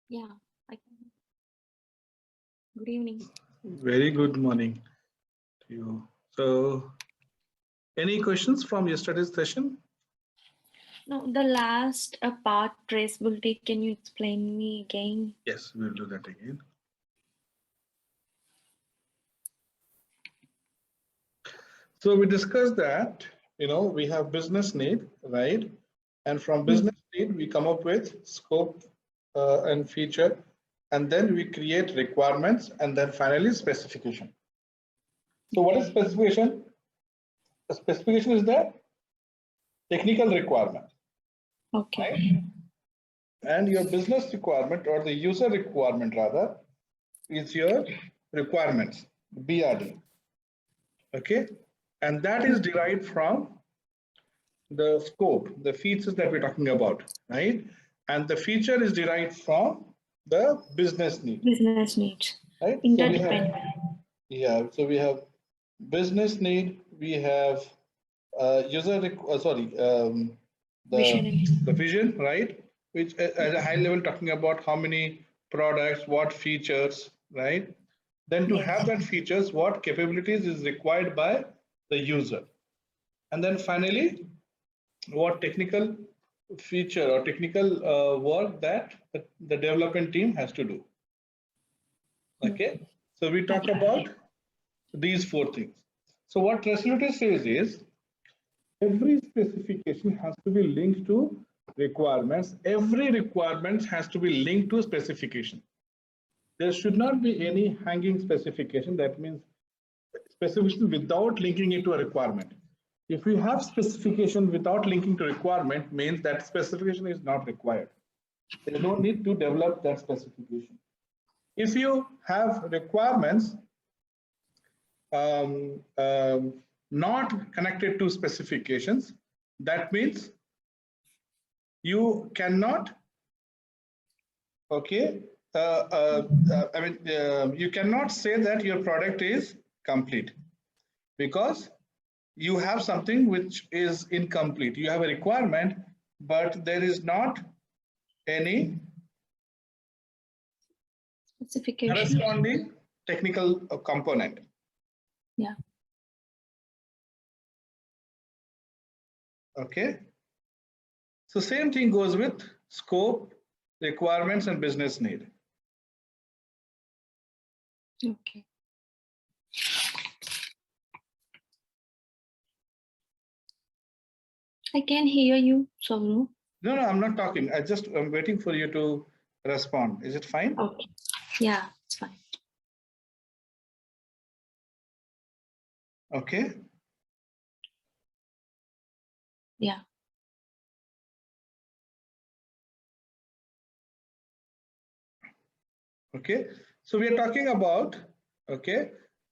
Yeah. I can. Good evening. Very good morning to you. So, any questions from yesterday's session? No, the last part, traceability. Can you explain me again? Yes, we'll do that again. So we discussed that, we have business need, right? And from business need, we come up with scope and feature, and then we create requirements, and then finally specification. So what is specification? The specification is the technical requirement. Okay. Right? And your business requirement, or the user requirement rather, is your requirements, BRD. Okay, and that is derived from the scope, the features that we're talking about, right? And the feature is derived from the business need. Business needs. Right. Interdependent. So we have business need. We have the vision, right? Which at a high level talking about how many products, what features, right? Then to have that features, what capabilities is required by the user. And then finally, what technical feature or technical work that the development team has to do. Okay, so we talk about these four things. So what traceability says is every specification has to be linked to requirements. Every requirement has to be linked to specification. There should not be any hanging specification. That means specification without linking it to a requirement. If you have specification without linking to requirement, means that specification is not required. There is no need to develop that specification. If you have requirements not connected to specifications, that means you cannot, you cannot say that your product is complete because you have something which is incomplete. You have a requirement, but there is not any specification corresponding technical component. Yeah. Okay. So same thing goes with scope, requirements, and business need. Okay. I can hear you, Sonu. No, I'm not talking. I'm waiting for you to respond. Is it fine? Okay. Yeah, it's fine. Okay. Yeah. Okay. So we are talking about,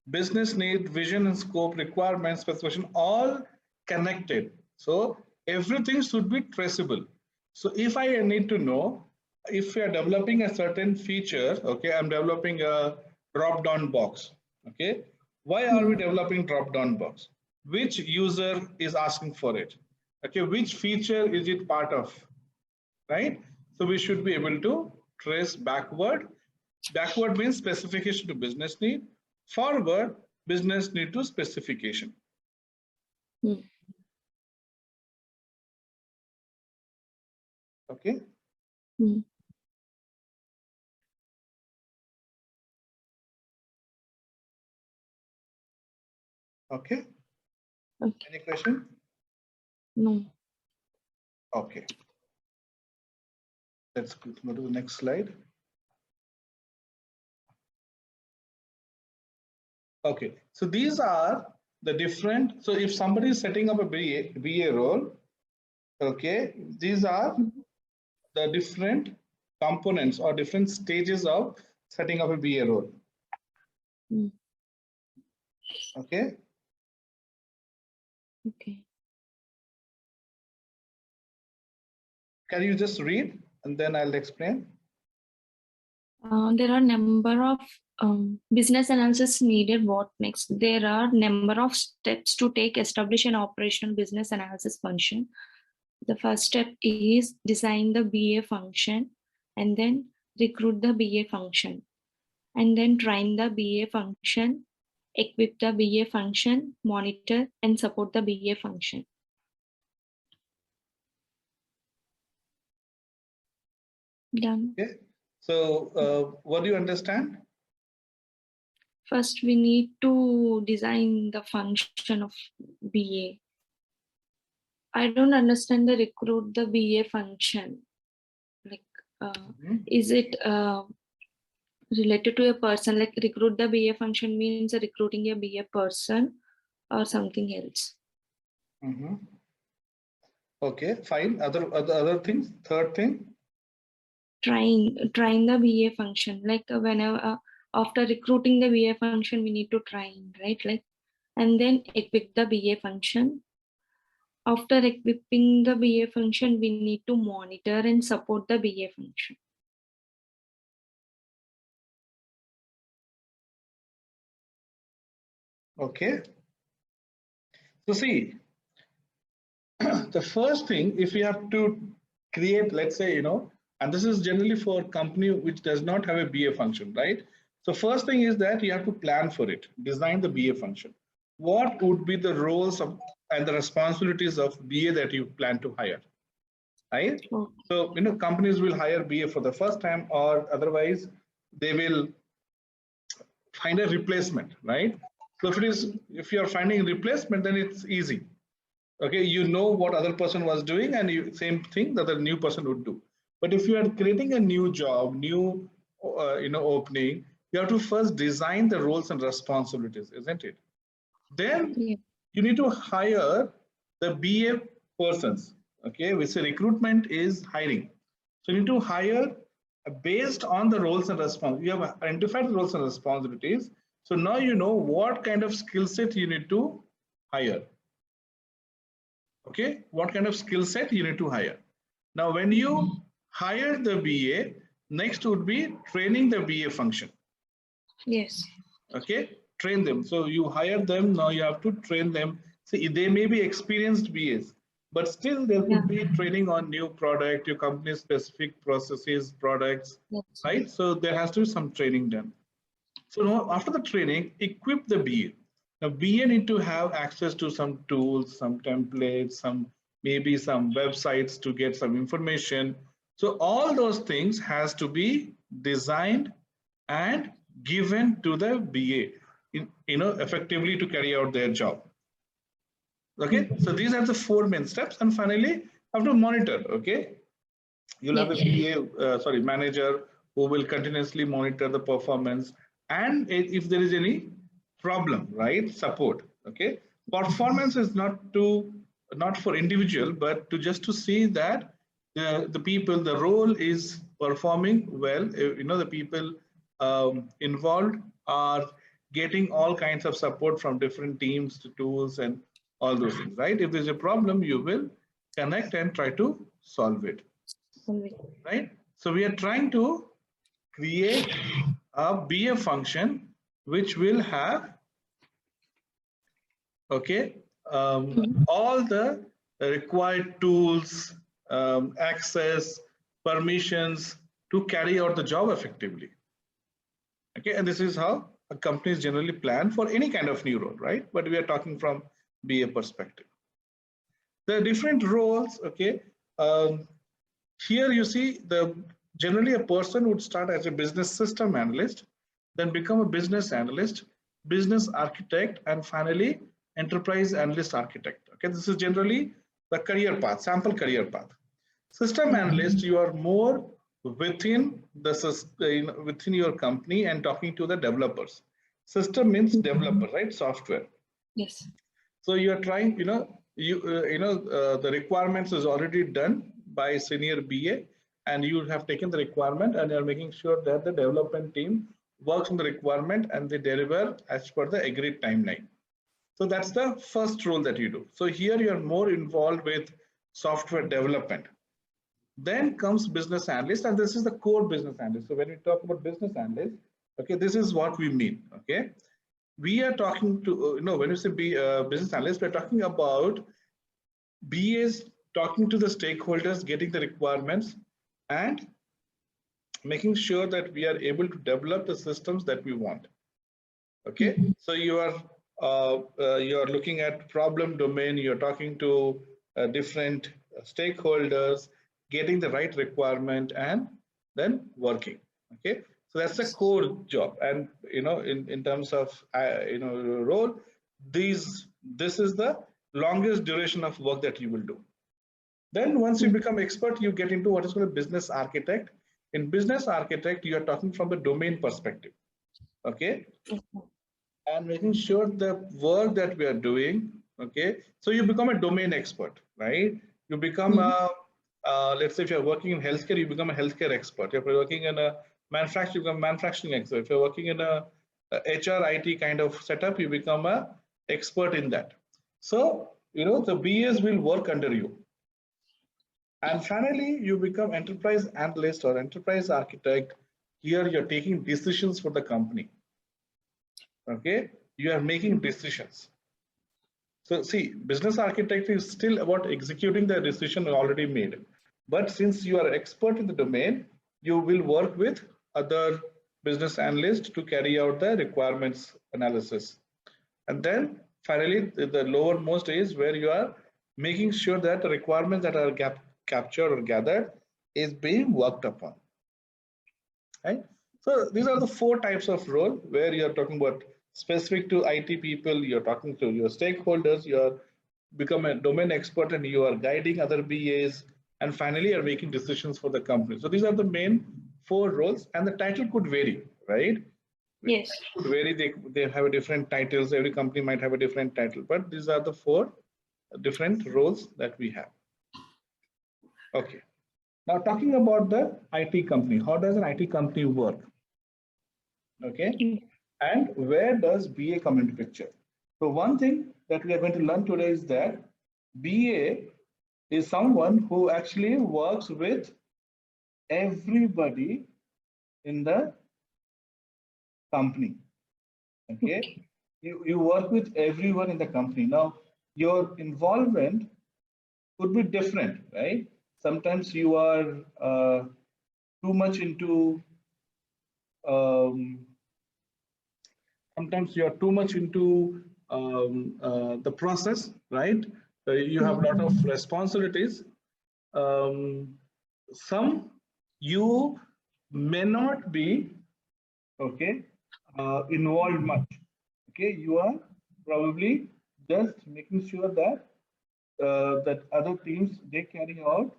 business need, vision and scope, requirements, specification, all connected. So everything should be traceable. So if I need to know if we are developing a certain feature, I'm developing a drop-down box. Okay. Why are we developing drop-down box? Which user is asking for it? Okay. Which feature is it part of? Right. So we should be able to trace backward. Backward means specification to business need. Forward, business need to specification. Okay. Okay. Any question? No. Okay. Let's go to the next slide. Okay, so these are the different. So if somebody is setting up a BA role, these are the different components or different stages of setting up a BA role. Okay. Okay. Can you just read and then I'll explain? There are number of business analysis needed. What next? There are number of steps to take establish an operational business analysis function. The first step is design the BA function, and then recruit the BA function, and then train the BA function, equip the BA function, monitor and support the BA function. Done. Okay. So what do you understand? First, we need to design the function of BA. I don't understand the recruit the BA function. Like, is it related to a person? Like recruit the BA function means recruiting a BA person or something else? Okay, fine. Other things. Third thing. Train the BA function. Like whenever after recruiting the BA function, we need to train, right? Like, and then equip the BA function. After equipping the BA function, we need to monitor and support the BA function. Okay. So see, the first thing, if you have to create, let's say, and this is generally for a company which does not have a BA function, right? So first thing is that you have to plan for it, design the BA function. What would be the roles of and the responsibilities of BA that you plan to hire, right? Okay. So, companies will hire BA for the first time, or otherwise they will find a replacement, right? So if you're finding replacement, then it's easy. Okay, you know what other person was doing, and same thing that the new person would do. But if you are creating a new job, new opening, you have to first design the roles and responsibilities, isn't it? Then you need to hire the BA persons. Okay, which the recruitment is hiring. So you need to hire based on the roles and responsibilities. You have identified the roles and responsibilities. So now you know what kind of skill set you need to hire. Okay, what kind of skill set you need to hire. Now, when you hire the BA, next would be training the BA function. Yes. Okay, train them. So you hire them, now you have to train them. See, they may be experienced BAs, but still there could be training on new product, your company specific processes, products, right? So there has to be some training done. So now after the training, equip the BA. Now BA need to have access to some tools, some templates, maybe some websites to get some information. So all those things has to be designed and given to the BA, effectively to carry out their job. Okay, so these are the 4 main steps, and finally have to monitor. Okay, you'll have a BA, manager who will continuously monitor the performance, and if there is any problem, right, support. Okay, performance is not for individual, but to see that the people, the role is performing well. The people involved are getting all kinds of support from different teams, to tools, and all those things, right? If there's a problem, you will connect and try to solve it, right? So we are trying to create a BA function which will have, okay, all the required tools, access, permissions to carry out the job effectively. Okay, and this is how companies generally plan for any kind of new role, right? But we are talking from BA perspective. There are different roles. Okay, here you see generally a person would start as a business system analyst, then become a business analyst, business architect, and finally enterprise analyst architect. Okay, this is generally the career path, sample career path. System analyst, you are more within within your company and talking to the developers. System means developer, right? Software. Yes. So you are trying, the requirements is already done by senior BA, and you have taken the requirement and you are making sure that the development team works on the requirement and they deliver as per the agreed timeline. So that's the first role that you do. So here you are more involved with software development. Then comes business analyst, and this is the core business analyst. So when we talk about business analyst, okay, this is what we mean. Okay, we are talking to, when you say business analyst, we're talking about BAs talking to the stakeholders, getting the requirements, and making sure that we are able to develop the systems that we want. Okay, so you are looking at problem domain, you're talking to different stakeholders, getting the right requirement, and then working. Okay, so that's the core job. And in terms of role, this is the longest duration of work that you will do. Then once you become expert, you get into what is called a business architect. In business architect, you are talking from the domain perspective. Okay, and making sure the work that we are doing, okay, so you become a domain expert, right? You become a let's say if you're working in healthcare, you become a healthcare expert. If you're working in a manufacturing, you become a manufacturing expert. If you're working in a HR IT kind of setup, you become a expert in that. So the BAs will work under you. And finally, you become enterprise analyst or enterprise architect. Here you're taking decisions for the company. Okay, you are making decisions. So see, business architect is still about executing the decision already made. But since you are expert in the domain, you will work with other business analysts to carry out the requirements analysis. And then finally, the lowermost is where you are making sure that the requirements that are captured or gathered is being worked upon. Right? So these are the 4 types of role where you are talking about specific to IT people, you're talking to your stakeholders, you're become a domain expert and you are guiding other BAs, and finally you're making decisions for the company. So these are the main 4 roles, and the title could vary, right? Yes. It could vary, they have a different titles, every company might have a different title, but these are the 4 different roles that we have. Okay. Now talking about the IT company, how does an IT company work? Okay, and where does BA come into picture? So one thing that we are going to learn today is that BA is someone who actually works with everybody in the company. Okay, you work with everyone in the company. Now your involvement could be different, right? Sometimes you are too much into sometimes you are too much into the process, right? You have a lot of responsibilities. Some you may not be okay involved much. Okay, you are probably just making sure that that other teams, they carry out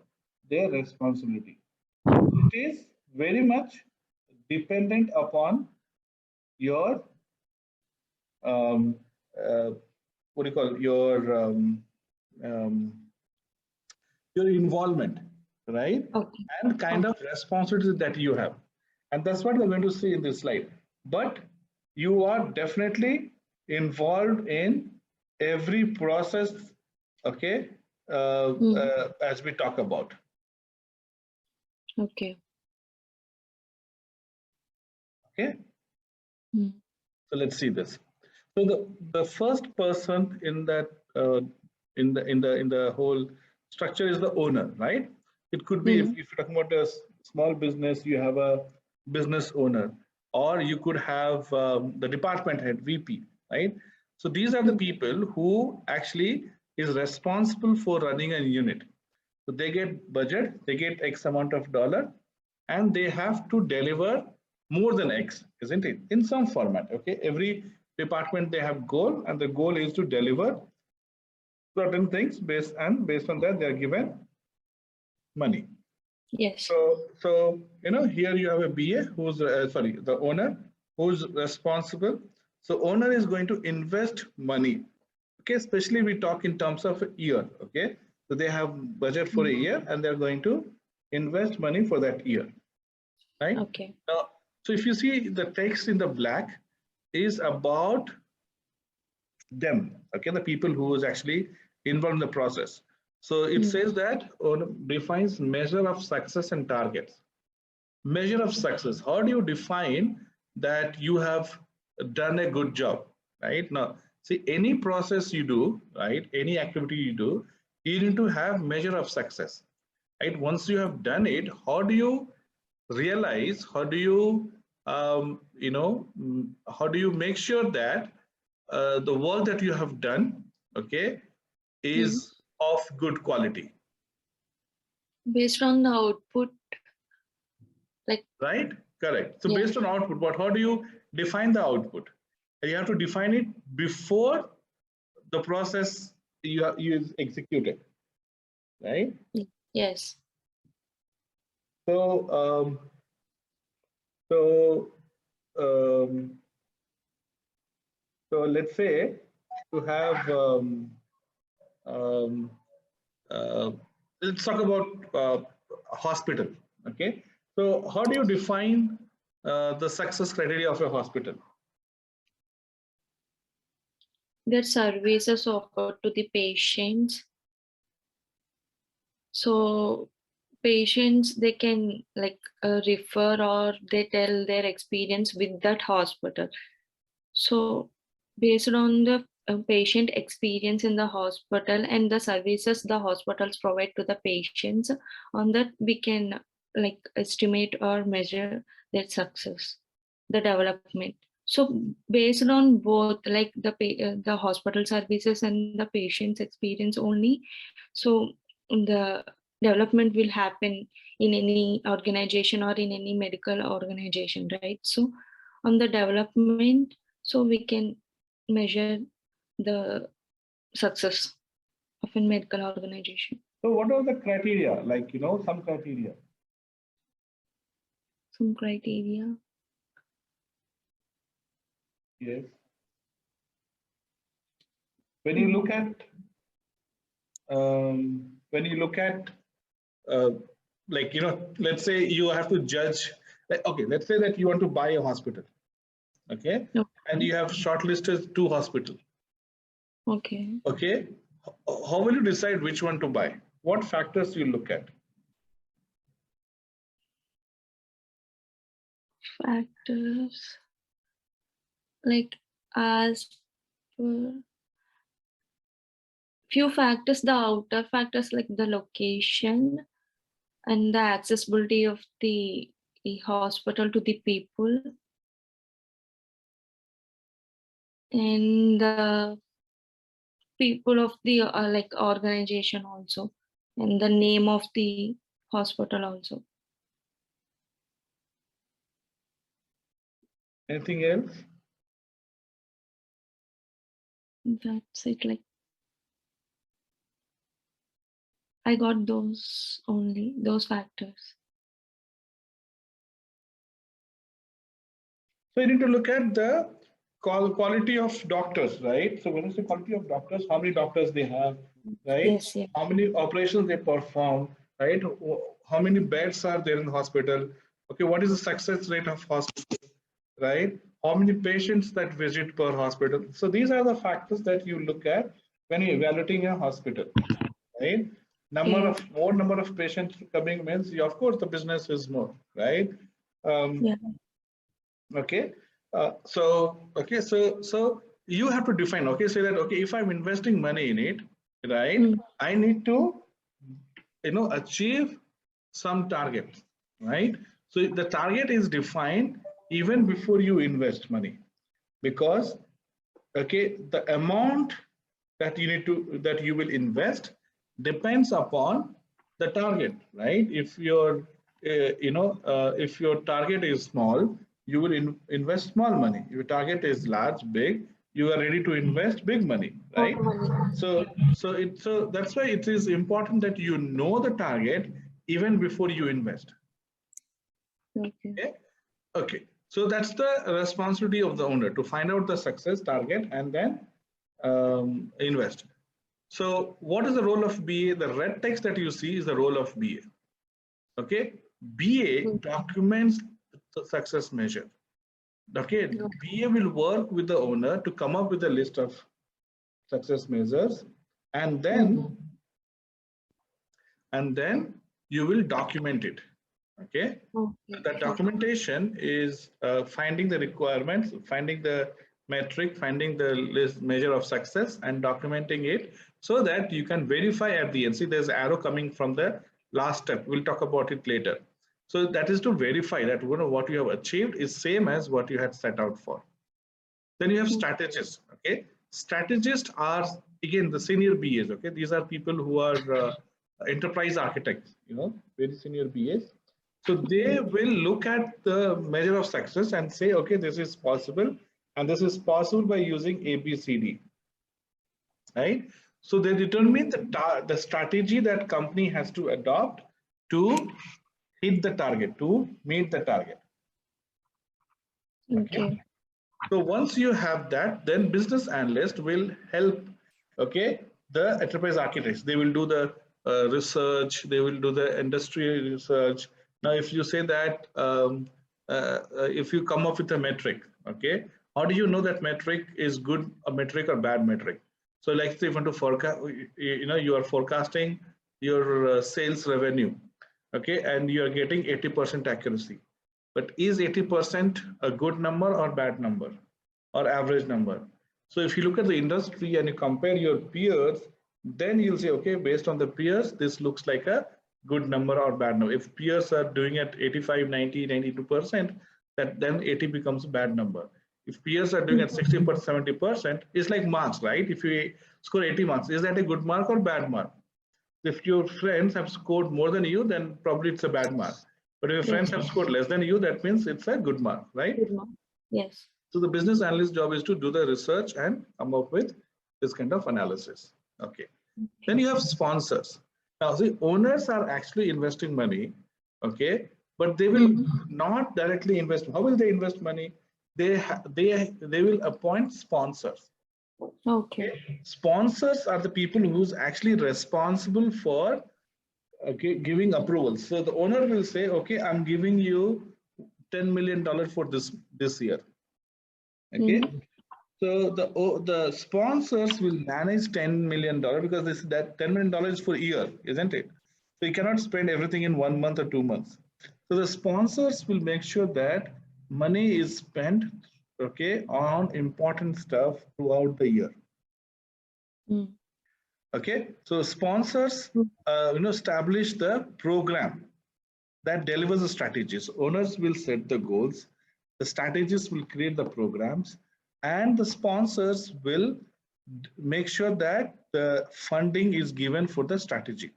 their responsibility. It is very much dependent upon your what do you call your involvement, right? Okay. And kind of responsibilities that you have, and that's what we're going to see in this slide. But you are definitely involved in every process, okay, as we talk about. Okay. Okay. So let's see this. So the first person in that in the whole structure is the owner, right? It could be if you're talking about a small business, you have a business owner, or you could have the department head, VP, right? So these are the people who actually is responsible for running a unit. So they get budget, they get X amount of dollar, and they have to deliver more than X, isn't it? In some format, okay? Every department, they have goal, and the goal is to deliver certain things based on that they are given money. Yes. So here you have a BA who's sorry, the owner who's responsible. So owner is going to invest money. Okay, especially we talk in terms of a year. Okay, so they have budget for a year and they're going to invest money for that year, right? Okay. Now, so if you see the text in the black is about them, okay, the people who is actually involved in the process. So it says that defines measure of success and targets. Measure of success, how do you define that you have done a good job, right? Now see, any process you do, right, any activity you do, you need to have measure of success, right? Once you have done it, how do you realize, how do you how do you make sure that the work that you have done, okay, is of good quality? Based on the output, like, right? Correct. So yeah. based on output, but how do you define the output? You have to define it before the process is executed, right? Yes. So so um, so let's say to have um, uh, let's talk about hospital. Okay, so how do you define the success criteria of a hospital? Their services offered to the patients. So patients, they can like refer, or they tell their experience with that hospital. So based on the patient experience in the hospital and the services the hospitals provide to the patients, on that we can like estimate or measure their success, the development. So based on both, like the hospital services and the patient's experience only, so the development will happen in any organization or in any medical organization, right? So on the development, so we can measure the success of a medical organization. So what are the criteria? Like, some criteria. Some criteria. Yes. When you look at like, let's say you have to judge, like, okay, let's say that you want to buy a hospital, okay, and you have shortlisted 2 hospitals. Okay. Okay, how will you decide which one to buy? What factors you look at? Factors like, as per few factors, the outer factors like the location and the accessibility of the hospital to the people, and the people of the like organization also, and the name of the hospital also. Anything else? That's it. Like, I got those only, those factors. So you need to look at the quality of doctors, right? So when you say quality of doctors, how many doctors they have, right? Yes, yeah. How many operations they perform, right? How many beds are there in the hospital? Okay, what is the success rate of hospital, right? How many patients that visit per hospital? So these are the factors that you look at when you're evaluating a hospital, right? More number of patients coming means, of course, the business is more, right? Yeah. Okay, so you have to define, okay, say that, okay, if I'm investing money in it, right, I need to achieve some target, right? So the target is defined even before you invest money, because, okay, the amount that you will invest depends upon the target, right? If your if your target is small, you will invest small money. If your target is large, big, you are ready to invest big money, right? So that's why it is important that you know the target even before you invest. Okay, so that's the responsibility of the owner, to find out the success target and then invest. So what is the role of BA? The red text that you see is the role of BA. Okay, BA documents the success measure. Okay, BA will work with the owner to come up with a list of success measures, and then you will document it. Okay, the documentation is finding the requirements, finding the metric, finding the list measure of success, and documenting it so that you can verify at the end. See, there's an arrow coming from the last step. We'll talk about it later. So that is to verify that what you have achieved is same as what you had set out for. Then you have strategists. Okay, strategists are again the senior BAs. Okay, these are people who are enterprise architects. Very senior BAs. So they will look at the measure of success and say, okay, this is possible, and this is possible by using ABCD. Right? So they determine the strategy that company has to adopt to hit the target, to meet the target. Okay. So once you have that, then business analyst will help, okay, the enterprise architects. They will do the research, they will do the industry research. Now, if you say that, if you come up with a metric, okay, how do you know that metric is good a metric or bad metric? So like say if you want to forecast, you are forecasting your sales revenue, okay, and you are getting 80% accuracy. But is 80% a good number or bad number or average number? So if you look at the industry and you compare your peers, then you'll say, okay, based on the peers, this looks like a good number or bad number. If peers are doing at 85, 90, 92%, then 80 becomes a bad number. If peers are doing at 60%, 70%, it's like marks, right? If you score 80 marks, is that a good mark or bad mark? If your friends have scored more than you, then probably it's a bad mark. But if your friends have scored less than you, that means it's a good mark, right? Good mark. Yes. So the business analyst job is to do the research and come up with this kind of analysis. Okay. Then you have sponsors. Now, the owners are actually investing money, okay, but they will not directly invest. How will they invest money? They will appoint sponsors. Okay. Sponsors are the people who's actually responsible for giving approvals. So the owner will say, okay, I'm giving you $10 million for this year. Okay. So the sponsors will manage $10 million because that $10 million is for a year, isn't it? So you cannot spend everything in 1 month or 2 months. So the sponsors will make sure that money is spent, okay, on important stuff throughout the year. Okay, so sponsors establish the program that delivers the strategies. Owners will set the goals, the strategists will create the programs, and the sponsors will make sure that the funding is given for the strategy.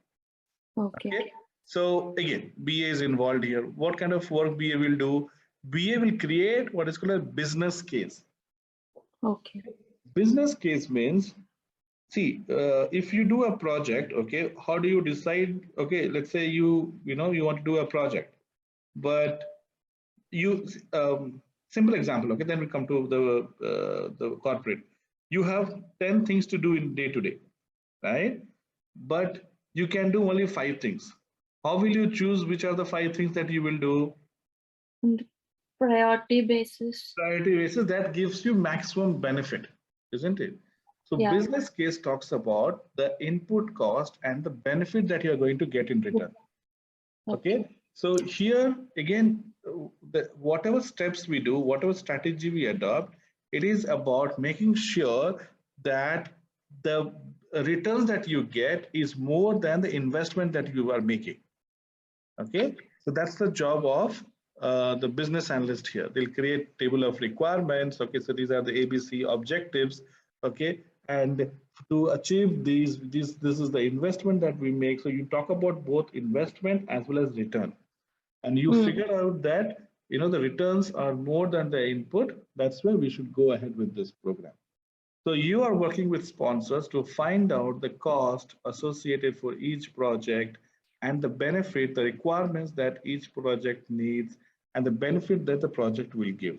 Okay. So again, BA is involved here. What kind of work BA will do? BA will create what is called a business case. Okay. Business case means, see, if you do a project, okay, how do you decide? Okay, let's say you want to do a project, but you simple example. Okay, then we come to the corporate. You have 10 things to do in day to day, right? But you can do only 5 things. How will you choose which are the 5 things that you will do? Priority basis. Priority basis, that gives you maximum benefit, isn't it? So business case talks about the input cost and the benefit that you are going to get in return. Okay. So here again, whatever steps we do, whatever strategy we adopt, it is about making sure that the returns that you get is more than the investment that you are making. Okay. So that's the job of the business analyst here. They'll create table of requirements. Okay. So these are the ABC objectives. Okay. And to achieve this is the investment that we make. So you talk about both investment as well as return, and you figure out that the returns are more than the input. That's where we should go ahead with this program. So you are working with sponsors to find out the cost associated for each project and the benefit, the requirements that each project needs, and the benefit that the project will give.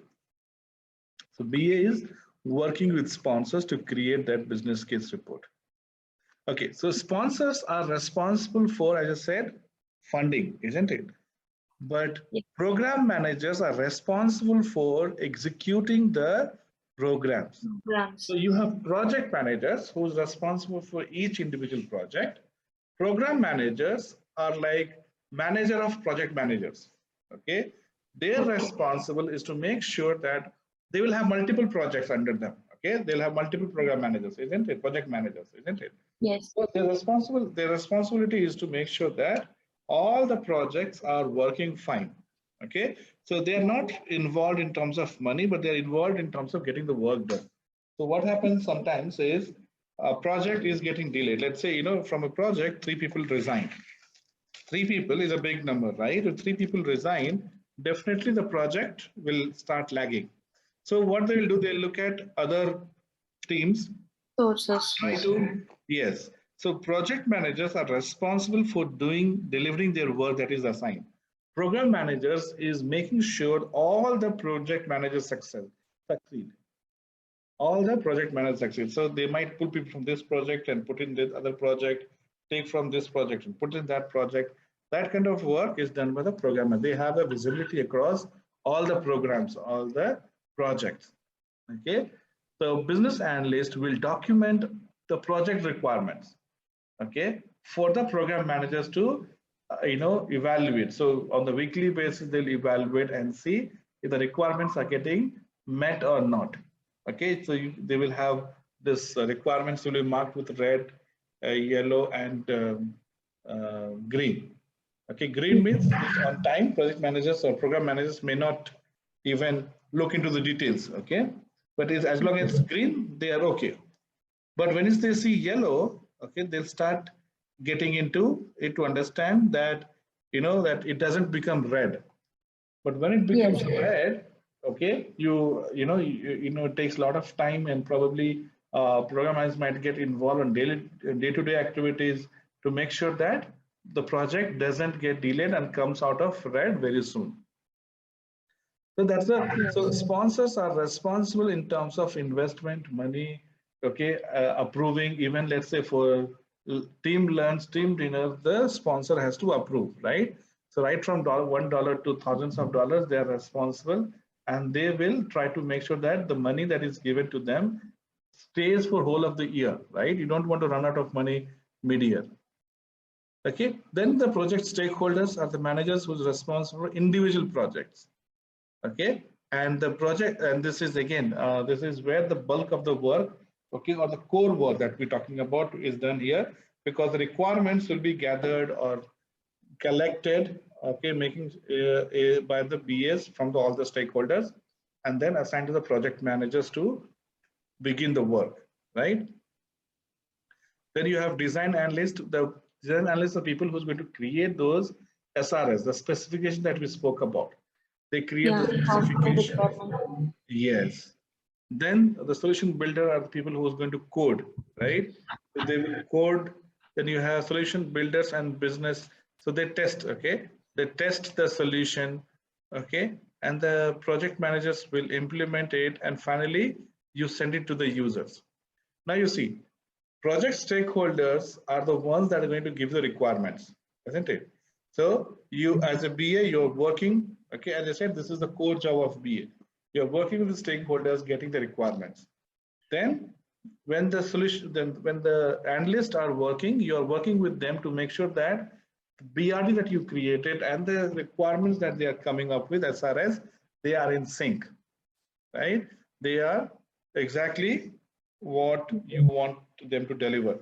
So BA is working with sponsors to create that business case report. Okay, so sponsors are responsible for, as I said, funding, isn't it? But program managers are responsible for executing the programs. So you have project managers who's responsible for each individual project. Program managers are like manager of project managers. Okay, their responsible is to make sure that they will have multiple projects under them. Okay, they'll have multiple program managers, isn't it? Project managers, isn't it? Yes. So their responsibility is to make sure that all the projects are working fine. Okay, so they are not involved in terms of money, but they are involved in terms of getting the work done. So what happens sometimes is a project is getting delayed. Let's say, from a project, 3 people resign. 3 people is a big number, right? If 3 people resign, definitely the project will start lagging. So what they will do, they'll look at other teams. Sources. Try to, yes. So project managers are responsible for delivering their work that is assigned. Program managers is making sure all the project managers succeed. All the project managers succeed. So they might pull people from this project and put in this other project, take from this project and put in that project. That kind of work is done by the programmer. They have a visibility across all the programs, all the projects. Okay. So business analyst will document the project requirements. Okay, for the program managers to evaluate. So on the weekly basis, they'll evaluate and see if the requirements are getting met or not. Okay, so they will have this requirements will be marked with red, yellow, and green. Okay, green means it's on time. Project managers or program managers may not even look into the details. Okay, but as long as it's green, they are okay. But when they see yellow, okay, they'll start getting into it to understand that that it doesn't become red. But when it becomes red, okay, it takes a lot of time, and probably programmers might get involved in day-to-day activities to make sure that the project doesn't get delayed and comes out of red very soon. So so sponsors are responsible in terms of investment, money, okay, approving. Even let's say for team lunch, team dinner, the sponsor has to approve, right? So right from $1 to thousands of dollars, they are responsible, and they will try to make sure that the money that is given to them stays for whole of the year, right? You don't want to run out of money mid-year. Okay, then the project stakeholders are the managers who's responsible for individual projects. Okay, and the project, and this is again, this is where the bulk of the work, okay, or the core work that we're talking about is done here, because the requirements will be gathered or collected, okay, making by the BAs from all the stakeholders, and then assigned to the project managers to begin the work, right? Then you have design analyst. The design analysts are people who's going to create those SRS, the specification that we spoke about. They create the specification. Yes. Then the solution builder are the people who is going to code, right? So they will code. Then you have solution builders and business. So they test, okay? They test the solution, okay? And the project managers will implement it. And finally, you send it to the users. Now you see, project stakeholders are the ones that are going to give the requirements, isn't it? So you, as a BA, you're working, okay, as I said, this is the core job of BA. You're working with the stakeholders, getting the requirements. Then when the when the analysts are working, you're working with them to make sure that the BRD that you created and the requirements that they are coming up with SRS, they are in sync, right? They are exactly what you want them to deliver.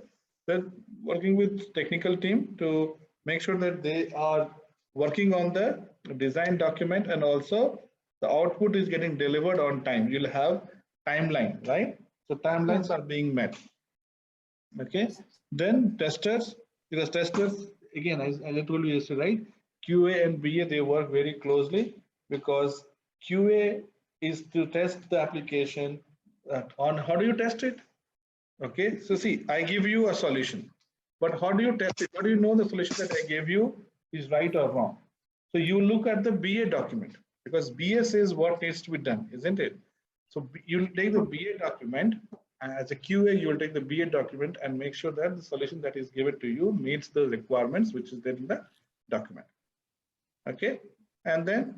Then working with technical team to make sure that they are working on the design document, and also the output is getting delivered on time. You'll have timeline, right? So timelines are being met. Okay. Then testers, because testers, again, as I told you yesterday, right? QA and BA, they work very closely, because QA is to test the application. On how do you test it? Okay, so see, I give you a solution, but how do you test it? How do you know the solution that I gave you is right or wrong? So you look at the BA document, because BA says what needs to be done, isn't it? So you'll take the BA document, and as a QA, you'll take the BA document and make sure that the solution that is given to you meets the requirements which is there in the document. Okay, and then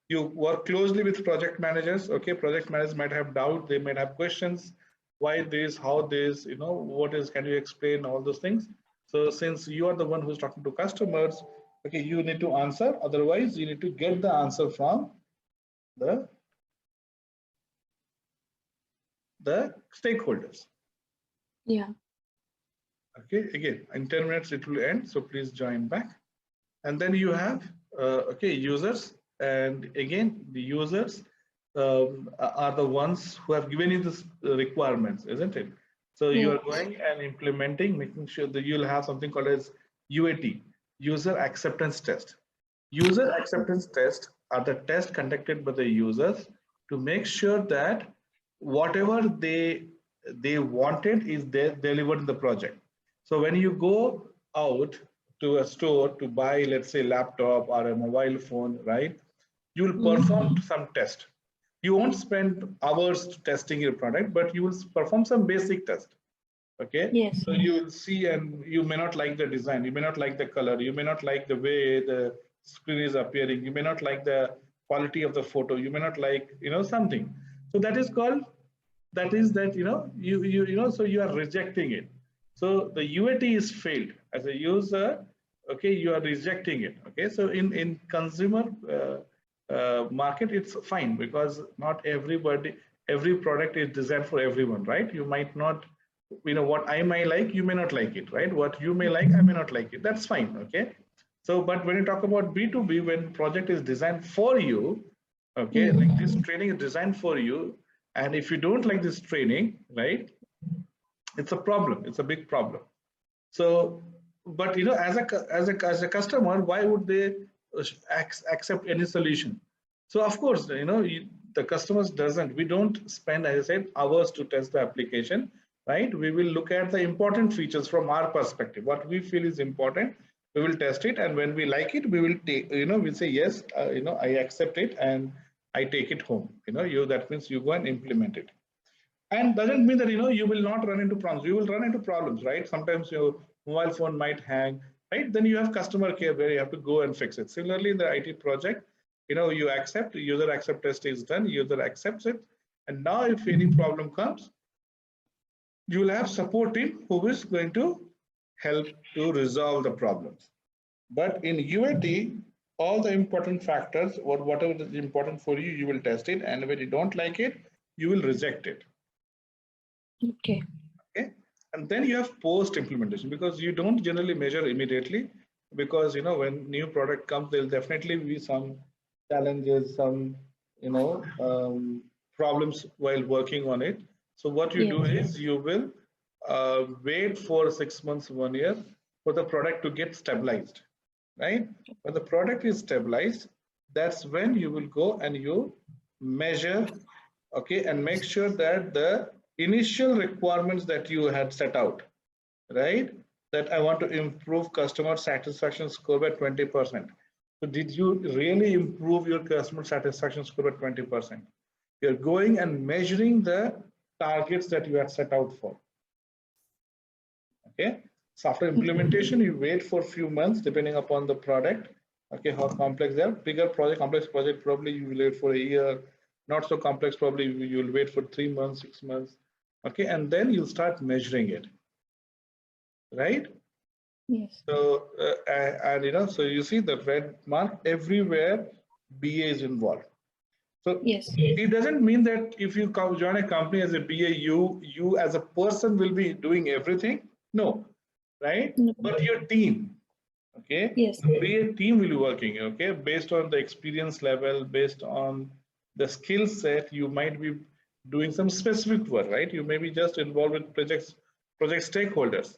you work closely with project managers. Okay, project managers might have doubt, they might have questions. Why this, how this, what is, can you explain all those things? So since you are the one who's talking to customers, okay, you need to answer. Otherwise, you need to get the answer from the stakeholders. Yeah. Okay, again, in 10 minutes it will end, so please join back. And then you have, okay, users. And again, the users are the ones who have given you the requirements, isn't it? So you are going and implementing, making sure that you'll have something called as UAT, user acceptance test. User acceptance tests are the tests conducted by the users to make sure that whatever they wanted is delivered in the project. So when you go out to a store to buy, let's say, laptop or a mobile phone, right? You will perform some test. You won't spend hours testing your product, but you will perform some basic test. Okay. Yes. So you will see, and you may not like the design, you may not like the color, you may not like the way the screen is appearing, you may not like the quality of the photo, you may not like, something. So that is called, that is that, so you are rejecting it. So the UAT is failed as a user. Okay, you are rejecting it. Okay, so in consumer market, it's fine because not every product is designed for everyone, right? You might not, what I may like, you may not like it, right? What you may like, I may not like it. That's fine. Okay, so but when you talk about B2B, when project is designed for you, okay, like this training is designed for you, and if you don't like this training, right, it's a problem. It's a big problem. So, but as a customer, why would they accept any solution? So of course, the customers doesn't. We don't spend, as I said, hours to test the application, right? We will look at the important features from our perspective. What we feel is important, we will test it, and when we like it, we will take. We'll say yes. I accept it, and I take it home. That means you go and implement it. And doesn't mean that you will not run into problems. You will run into problems, right? Sometimes your mobile phone might hang, right? Then you have customer care where you have to go and fix it. Similarly, in the IT project, you accept, user accept test is done, user accepts it, and now if any problem comes, you will have support team who is going to help to resolve the problems. But in UAT, all the important factors or whatever is important for you, you will test it, and when you don't like it, you will reject it. Okay. Okay, and then you have post implementation, because you don't generally measure immediately, because when new product comes, there'll definitely be some challenges, some problems while working on it. So what you do is you will wait for 6 months, 1 year for the product to get stabilized, right? When the product is stabilized, that's when you will go and you measure, okay, and make sure that the initial requirements that you had set out, right? That I want to improve customer satisfaction score by 20%. So did you really improve your customer satisfaction score by 20%? You're going and measuring the targets that you had set out for. Okay. So after implementation, you wait for a few months, depending upon the product. Okay, how complex they are. Bigger project, complex project, probably you will wait for a year. Not so complex, probably you'll wait for 3 months, 6 months. Okay, and then you'll start measuring it, right? Yes. So and so you see the red mark everywhere. BA is involved. So it doesn't mean that if you join a company as a BA, you as a person will be doing everything. No, right? But your team, okay? Yes. The BA team will be working, okay, based on the experience level, based on the skill set. You might be doing some specific work, right? You may be just involved with project stakeholders,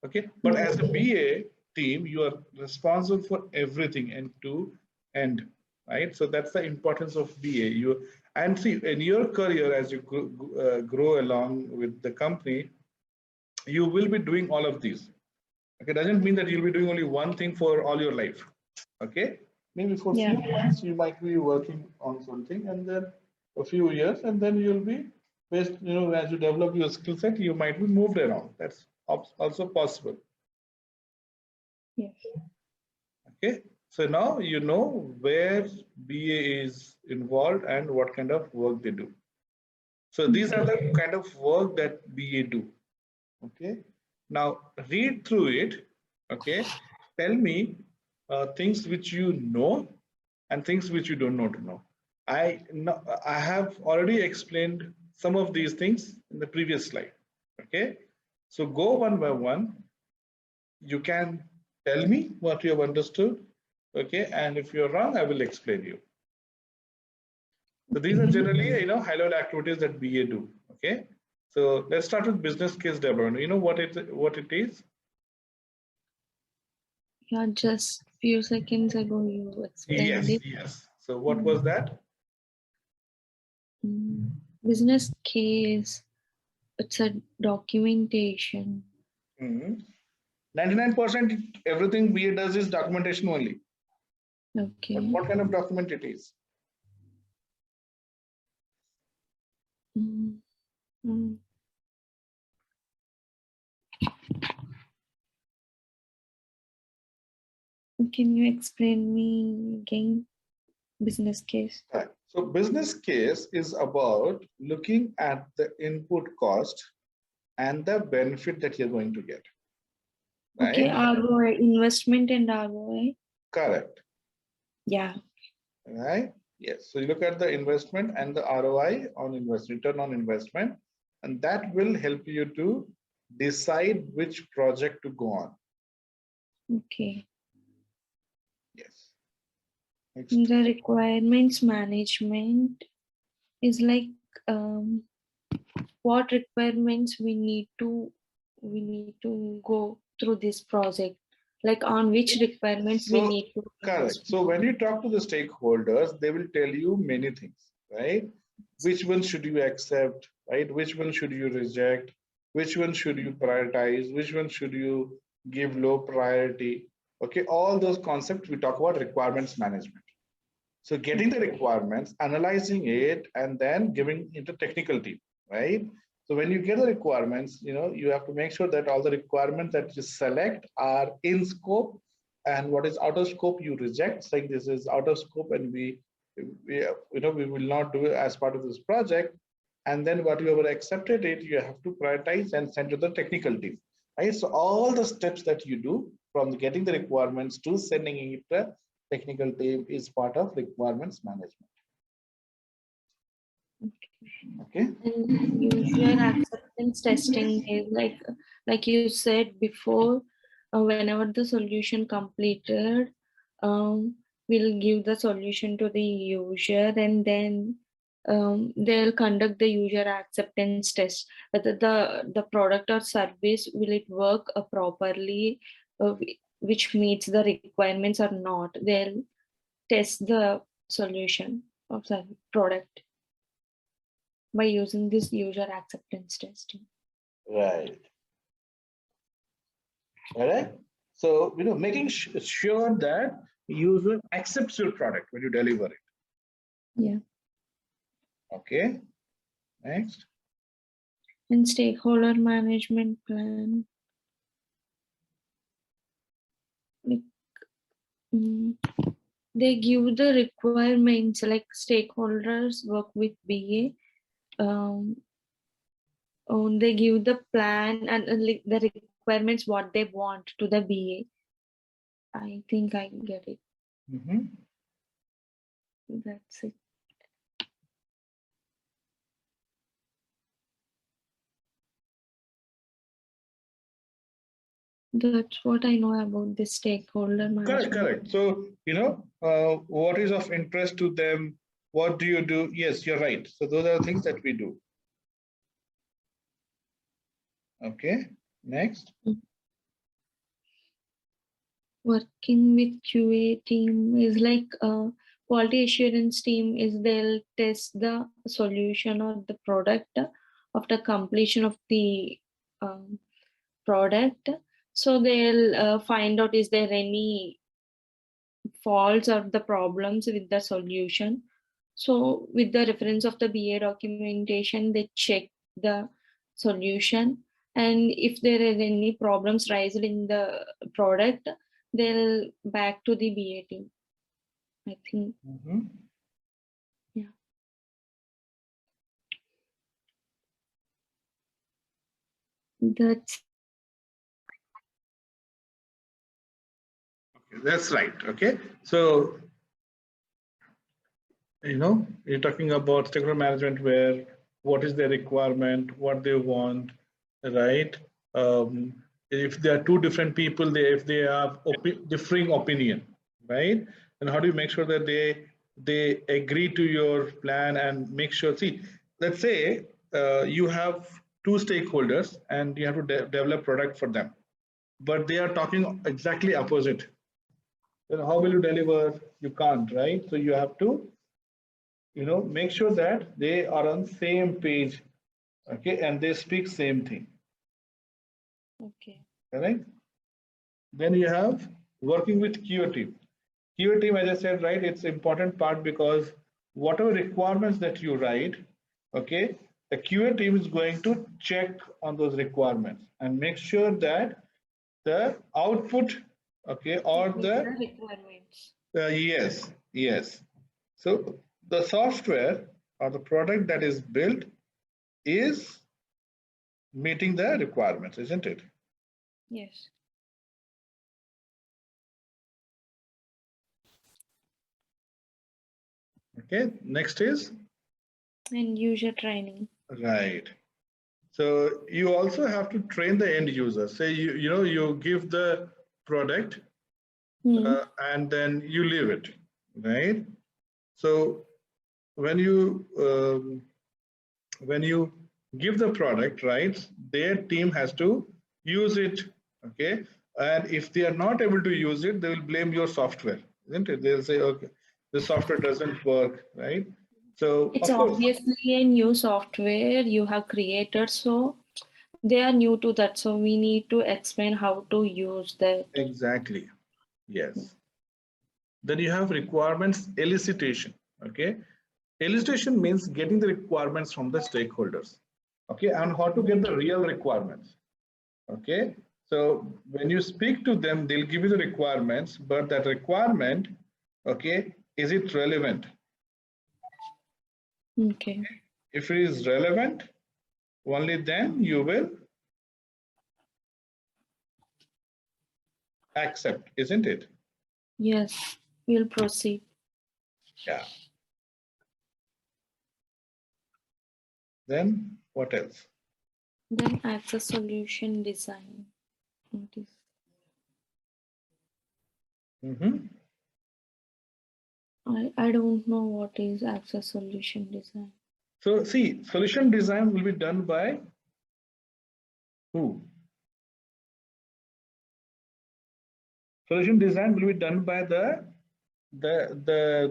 okay? But as a BA team, you are responsible for everything end to end, right? So that's the importance of BA. And see, in your career, as you grow along with the company, you will be doing all of these. Okay, doesn't mean that you'll be doing only one thing for all your life. Okay, maybe for a few months you might be working on something, and then a few years, and then you'll be based. As you develop your skill set, you might be moved around. That's also possible. Yes. Okay, so now you know where BA is involved and what kind of work they do. So these are the kind of work that BA do. Okay, now read through it. Okay, tell me things which you know and things which you don't know. I have already explained some of these things in the previous slide. Okay, so go one by one you can tell me what you have understood. Okay, and if you're wrong, I will explain you. So these are generally, high-level activities that BA do. Okay, so let's start with business case development. You know what it is? Yeah, just few seconds ago you explained it. Yes. So what was that? Business case. It's a documentation. 99% everything BA does is documentation only. Okay. But what kind of document it is? Can you explain me again? Business case. Right. So business case is about looking at the input cost and the benefit that you're going to get. Right? Okay, ROI, investment and ROI. Correct. Yeah. Right? Yes. So you look at the investment and the ROI on investment, return on investment, and that will help you to decide which project to go on. Okay. Yes. Next. The requirements management is like what requirements we need to go through this project, like on which requirements we need to correct. So when you talk to the stakeholders, they will tell you many things, right? Which one should you accept, right? Which one should you reject? Which one should you prioritize? Which one should you give low priority? Okay, all those concepts we talk about requirements management. So getting the requirements, analyzing it, and then giving it a technical team, right? So when you get the requirements, you have to make sure that all the requirements that you select are in scope, and what is out of scope you reject, saying this is out of scope and we will not do it as part of this project. And then whatever accepted it, you have to prioritize and send to the technical team, right? So all the steps that you do from getting the requirements to sending it to the technical team is part of requirements management. Okay. And user acceptance testing is like you said before, whenever the solution completed, we'll give the solution to the user, and then they'll conduct the user acceptance test whether the product or service will it work properly, which meets the requirements or not. They'll test the solution of the product by using this user acceptance testing. Right. All right. So, making sure that user accepts your product when you deliver it. Yeah. Okay. Next. And stakeholder management plan. They give the requirements, like stakeholders work with BA. They give the plan and the requirements what they want to the BA. I think I get it. That's it. That's what I know about the stakeholder management. Correct. So, what is of interest to them? What do you do? Yes, you're right. So those are the things that we do. Okay. Next. Working with QA team is like quality assurance team is they'll test the solution or the product after completion of the product. So they'll find out is there any faults or the problems with the solution. So with the reference of the BA documentation, they check the solution, and if there is any problems raised in the product, they'll back to the BA team, I think. Yeah. That's okay, that's right. Okay. So, you're talking about stakeholder management where what is their requirement, what they want, right? if there are two different people, if they have differing opinion, right? And how do you make sure that they agree to your plan and make sure? See, let's say you have two stakeholders and you have to develop product for them, but they are talking exactly opposite. Then how will you deliver? You can't, right? So you have to, make sure that they are on same page, okay, and they speak same thing. Okay. Correct? Then you have working with QA team. QA team, as I said, right, it's important part because whatever requirements that you write, okay, the QA team is going to check on those requirements and make sure that the output, okay, or the requirements. yes. So the software or the product that is built is meeting the requirements, isn't it? Yes. Okay, next is And user training. right. So you also have to train the end user. Say you give the product and then you leave it, right? So when you give the product, right, their team has to use it, okay? And if they are not able to use it, they will blame your software, isn't it? They'll say, okay, the software doesn't work, right? So It's of course, obviously a new software you have created, so they are new to that. So we need to explain how to use that. exactly, yes. Then you have requirements elicitation, okay? Elicitation means getting the requirements from the stakeholders, okay, and how to get the real requirements, okay? So when you speak to them, they'll give you the requirements, but that requirement, okay, is it relevant? Okay. If it is relevant, only then you will accept, isn't it? Yes, we'll proceed. Yeah. Then what else? Then access solution design. I don't know what is access solution design. So see, solution design will be done by who? Solution design will be done by the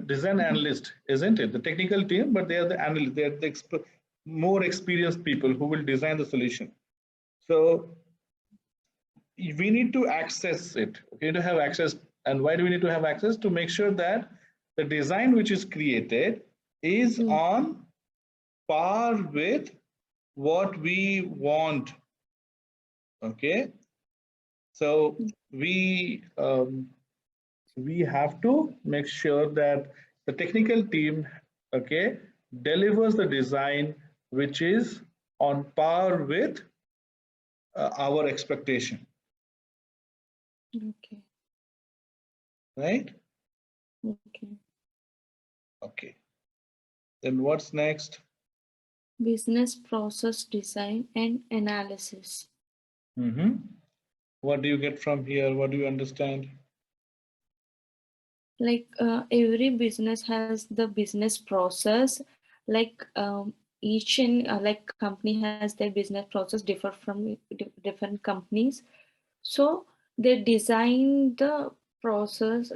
design analyst, isn't it? The technical team, but they are the analyst. They are the more experienced people who will design the solution. So we need to access it. We need to have access. And why do we need to have access? To make sure that the design which is created is on par with what we want. Okay. So we have to make sure that the technical team, okay, delivers the design which is on par with our expectation. Okay. Right? Okay. Okay. Then what's next? Business process design and analysis. What do you get from here? What do you understand? Like every business has the business process. Like each and like company has their business process differ from different companies. So they design the process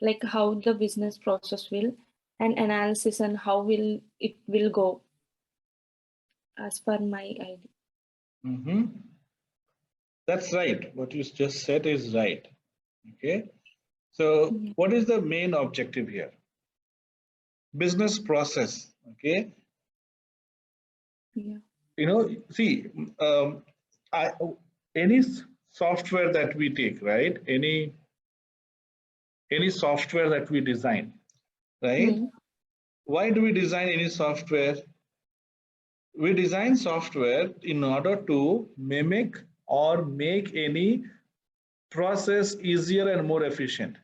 like how the business process will and analysis and how will it will go as per my idea. That's right. What you just said is right. Okay. So what is the main objective here? Business process. Okay. Yeah. See, any software that we take, right? Any software that we design, right? Why do we design any software? We design software in order to mimic or make any process easier and more efficient,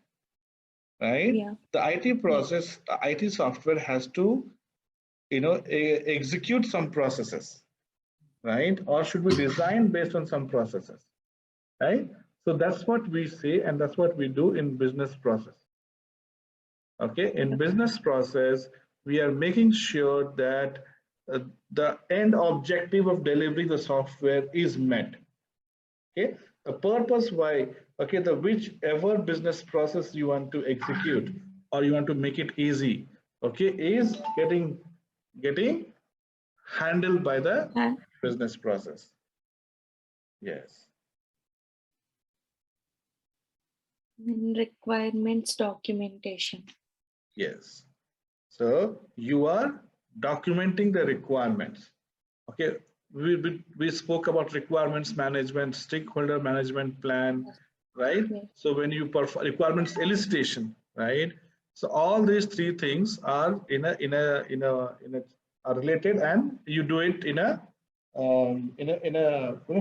right? Yeah. The IT process, the IT software has to, execute some processes, right? Or should we design based on some processes, right? So that's what we say, and that's what we do in business process. Okay, in business process, we are making sure that the end objective of delivering the software is met. Okay, the purpose why, okay, the whichever business process you want to execute or you want to make it easy, okay, is getting handled by the business process. Yes. And requirements documentation. Yes. So you are documenting the requirements. Okay. We spoke about requirements management, stakeholder management plan, right? Yes. So when you perform requirements elicitation, right? So all these three things are are related, and you do it in a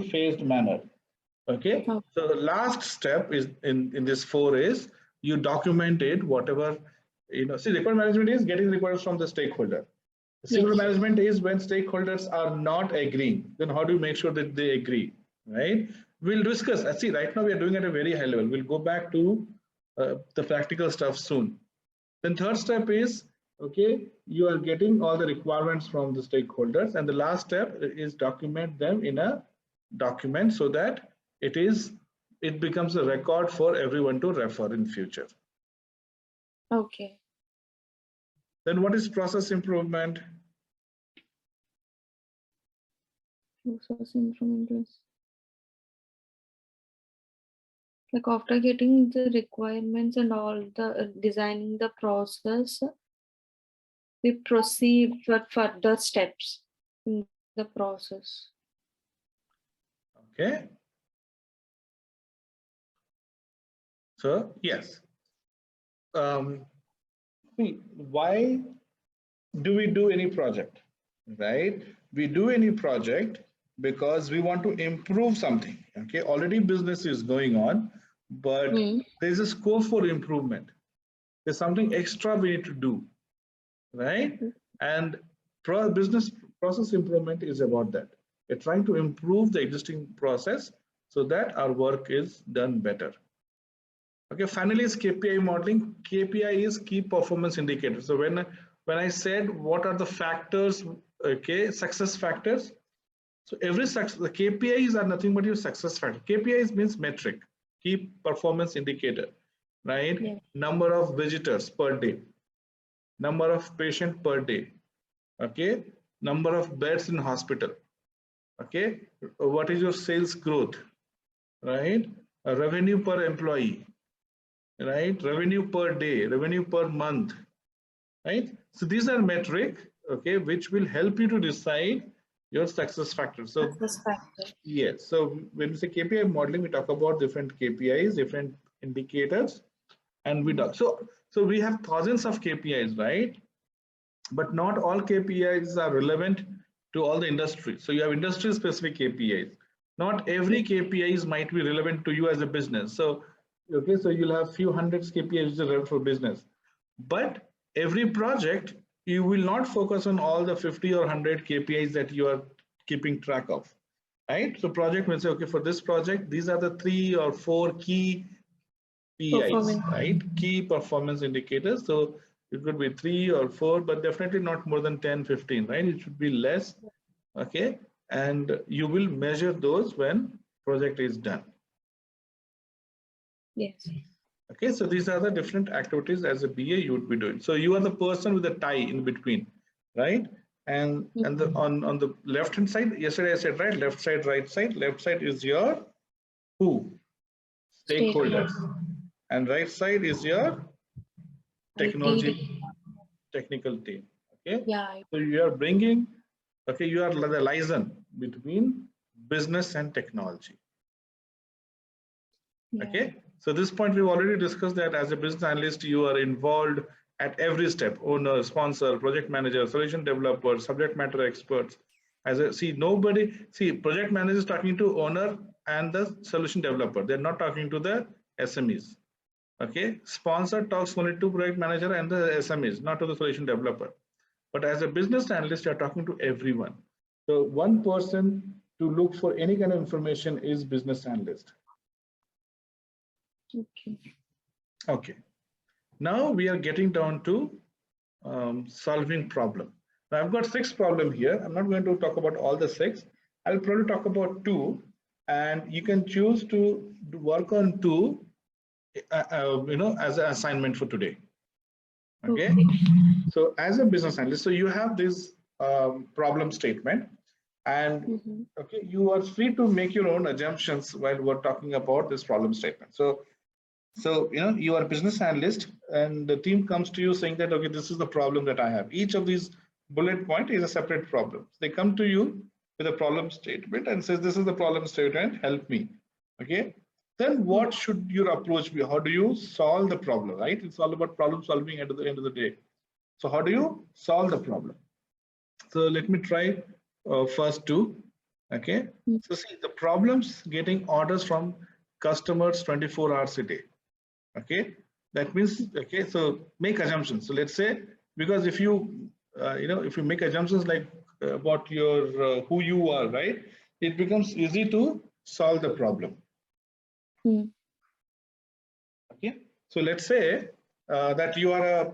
phased manner. Okay, so the last step is in this 4 is you documented whatever, see, requirement management is getting requirements from the stakeholder. Stakeholder management is when stakeholders are not agreeing, then how do you make sure that they agree, right? We'll discuss. See, right now we are doing at a very high level. We'll go back to the practical stuff soon. Then third step is, okay, you are getting all the requirements from the stakeholders, and the last step is document them in a document so that it becomes a record for everyone to refer in future. Okay. Then what is process improvement? Process improvement is like after getting the requirements and all the designing the process, we proceed for further steps in the process. Okay. So yes. Why do we do any project, right? We do any project because we want to improve something. Okay, already business is going on, but there's a scope for improvement. There's something extra we need to do, right? And business process improvement is about that. We're trying to improve the existing process so that our work is done better. Okay, finally is KPI modeling. KPI is key performance indicator. So when I said what are the factors, okay, success factors. So every success, the KPIs are nothing but your success factor. KPIs means metric, key performance indicator, right? Yeah. Number of visitors per day, number of patient per day, okay, number of beds in hospital, okay, what is your sales growth, right? Revenue per employee, right? Revenue per day, revenue per month, right? So these are metric, okay, which will help you to decide your success factor. So success factor. Yes. So when we say KPI modeling, we talk about different KPIs, different indicators, and we do. So we have thousands of KPIs, right? But not all KPIs are relevant to all the industries. So you have industry specific KPIs. Not every KPIs might be relevant to you as a business. So okay, so you'll have few hundreds KPIs relevant for business, but every project you will not focus on all the 50 or 100 KPIs that you are keeping track of, right? So project will say, okay, for this project, these are the 3 or 4 key PIs, right? Key performance indicators. So it could be 3 or 4, but definitely not more than 10, 15, right? It should be less, okay? And you will measure those when project is done. Yes. Okay, so these are the different activities as a BA you would be doing. So you are the person with the tie in between, right? And on the left hand side, yesterday I said, right, left side, right side. Left side is your who? Stakeholders. And right side is your technology, technical team. Okay. Yeah. So you are bringing, okay, you are the liaison between business and technology. Yeah. Okay. So this point we've already discussed that as a business analyst, you are involved at every step: owner, sponsor, project manager, solution developer, subject matter experts. As a project manager is talking to owner and the solution developer. They're not talking to the SMEs. Okay, sponsor talks only to project manager and the SMEs, not to the solution developer. But as a business analyst, you're talking to everyone. So one person to look for any kind of information is business analyst. Okay. Okay. Now we are getting down to solving problem. Now I've got 6 problems here. I'm not going to talk about all the 6. I'll probably talk about 2, and you can choose to work on 2, as an assignment for today. Okay. So as a business analyst, so you have this problem statement, and okay, you are free to make your own assumptions while we're talking about this problem statement. So you are a business analyst, and the team comes to you saying that, okay, this is the problem that I have. Each of these bullet point is a separate problem. They come to you with a problem statement and says, this is the problem statement, help me. Okay. Then what should your approach be? How do you solve the problem, right? It's all about problem solving at the end of the day. So how do you solve the problem? So let me try first 2. Okay. So see, the problems getting orders from customers 24 hours a day. Okay, that means, okay, so make assumptions. So let's say, because if you if you make assumptions like about your who you are, right, it becomes easy to solve the problem. Okay, so let's say that you are a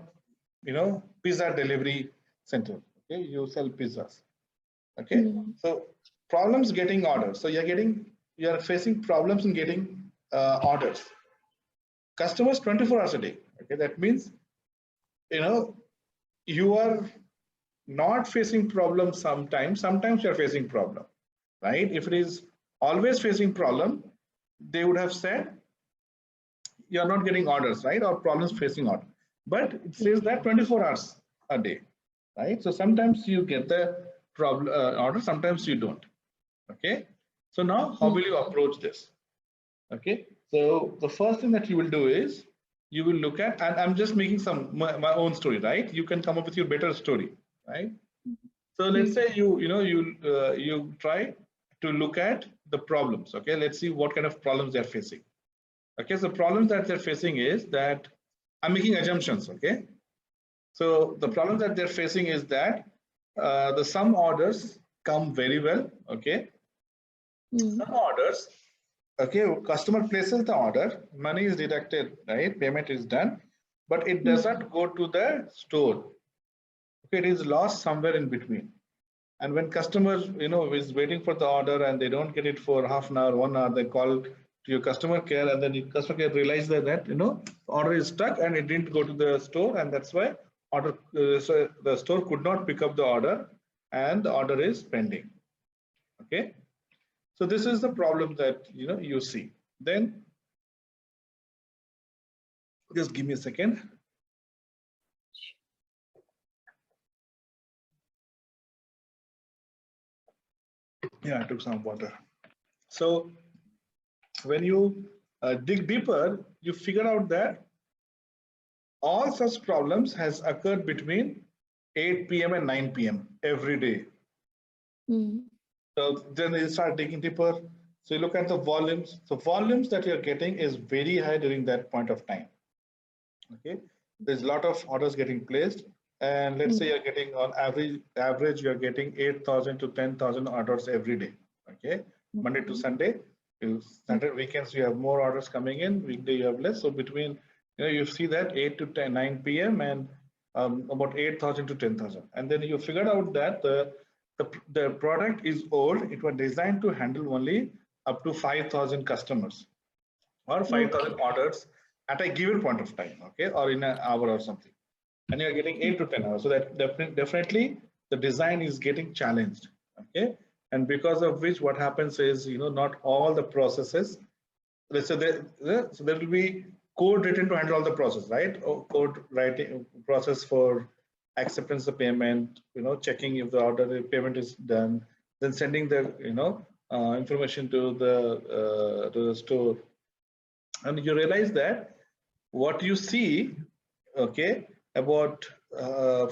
pizza delivery center. Okay, you sell pizzas. Okay, so problems getting orders. So you are facing problems in getting orders. Customers 24 hours a day. Okay, that means you are not facing problems sometimes you're facing problem, right? If it is always facing problem, they would have said you're not getting orders, right? Or problems facing order, but it says that 24 hours a day, right? So sometimes you get the problem order, sometimes you don't. Okay, so now how will you approach this? Okay, so the first thing that you will do is you will look at, and I'm just making my own story, right? You can come up with your better story, right? So let's say you try to look at the problems. Okay, let's see what kind of problems they're facing. Okay, so problems that they're facing is that I'm making assumptions. Okay, so the problem that they're facing is that the some orders come very well. Okay, some orders, okay, customer places the order, money is deducted, right? Payment is done, but it doesn't go to the store. Okay, it is lost somewhere in between. And when customers, is waiting for the order and they don't get it for half an hour, 1 hour, they call to your customer care, and then the customer care realizes that order is stuck and it didn't go to the store, and that's why so the store could not pick up the order, and the order is pending. Okay. So this is the problem that you see. Then just give me a second. Yeah, I took some water. So when you dig deeper, you figure out that all such problems has occurred between 8 p.m. and 9 p.m. every day. So then you start digging deeper. So you look at the volumes. So volumes that you're getting is very high during that point of time. Okay, there's a lot of orders getting placed, and let's say you're getting on average you're getting 8,000 to 10,000 orders every day. Okay, Monday to Sunday. Saturday weekends you have more orders coming in. Weekday you have less. So between you see that 8 to 10, 9 p.m. and about 8,000 to 10,000, and then you figured out that the product is old. It was designed to handle only up to 5,000 customers or 5,000 orders at a given point of time, okay, or in an hour or something, and you're getting 8 to 10 hours. So that definitely the design is getting challenged, okay, and because of which what happens is not all the processes. Let's say so there will be code written to handle all the process, right? Or code writing process for acceptance of payment, checking if the order payment is done, then sending the information to the store, and you realize that what you see, okay, about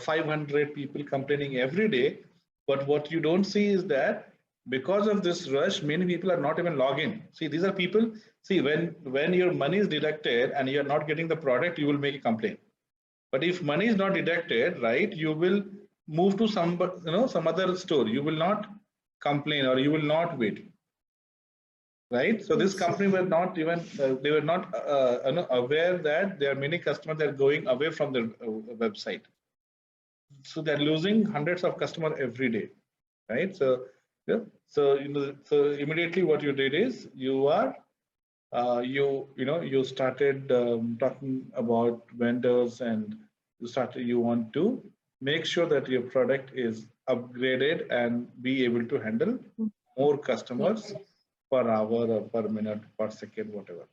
500 people complaining every day, but what you don't see is that because of this rush, many people are not even logging. See, these are people. See, when your money is deducted and you are not getting the product, you will make a complaint. But if money is not deducted, right, you will move to some other store. You will not complain or you will not wait, right? So this company were not even they were not aware that there are many customers that are going away from their website, so they're losing hundreds of customers every day, right? So yeah, so so immediately what you did is you are you started talking about vendors, and you want to make sure that your product is upgraded and be able to handle more customers per hour or per minute, per second, whatever.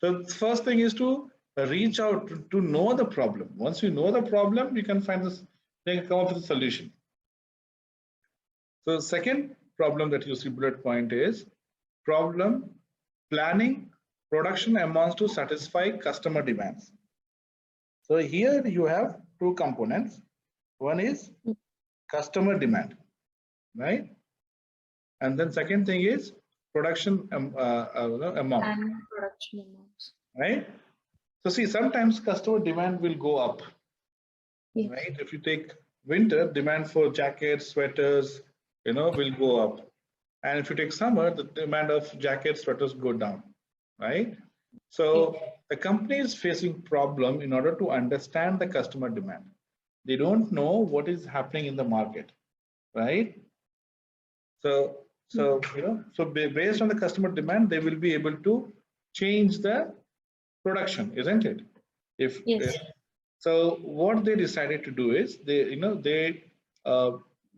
So the first thing is to reach out to know the problem. Once you know the problem, you can find this, you can come up with a solution. So second problem that you see bullet point is problem planning production amounts to satisfy customer demands. So here you have two components. One is customer demand, right? And then second thing is production amount. And production amounts. Right? So see, sometimes customer demand will go up, yes. Right? If you take winter, demand for jackets, sweaters, will go up. And if you take summer, the demand of jackets, sweaters go down, right? So the company is facing problem in order to understand the customer demand. They don't know what is happening in the market, right? So based on the customer demand, they will be able to change the production, isn't it? So what they decided to do is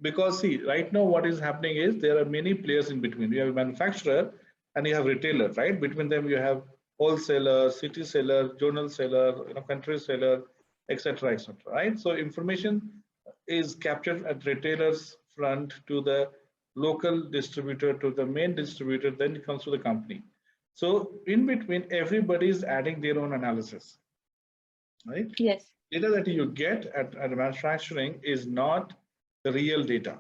because see, right now what is happening is there are many players in between. You have a manufacturer and you have retailer, right? Between them you have wholesaler, city seller, journal seller, country seller, etc., right? So information is captured at retailer's front to the local distributor to the main distributor, then it comes to the company. So in between, everybody is adding their own analysis, right? Yes. Data that you get at manufacturing is not the real data.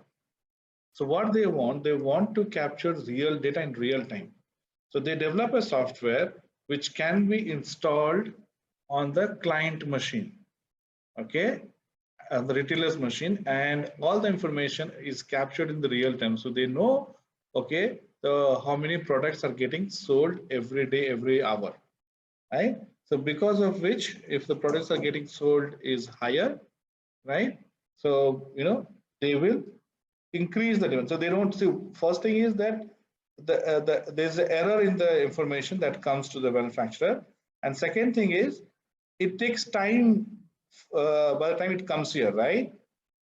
So what they want to capture real data in real time. So they develop a software which can be installed on the client machine, okay, the retailer's machine, and all the information is captured in the real time. So they know, okay, how many products are getting sold every day, every hour, right? So because of which, if the products are getting sold is higher, right? So they will increase the demand. So they don't see. First thing is that there's an error in the information that comes to the manufacturer, and second thing is it takes time by the time it comes here, right?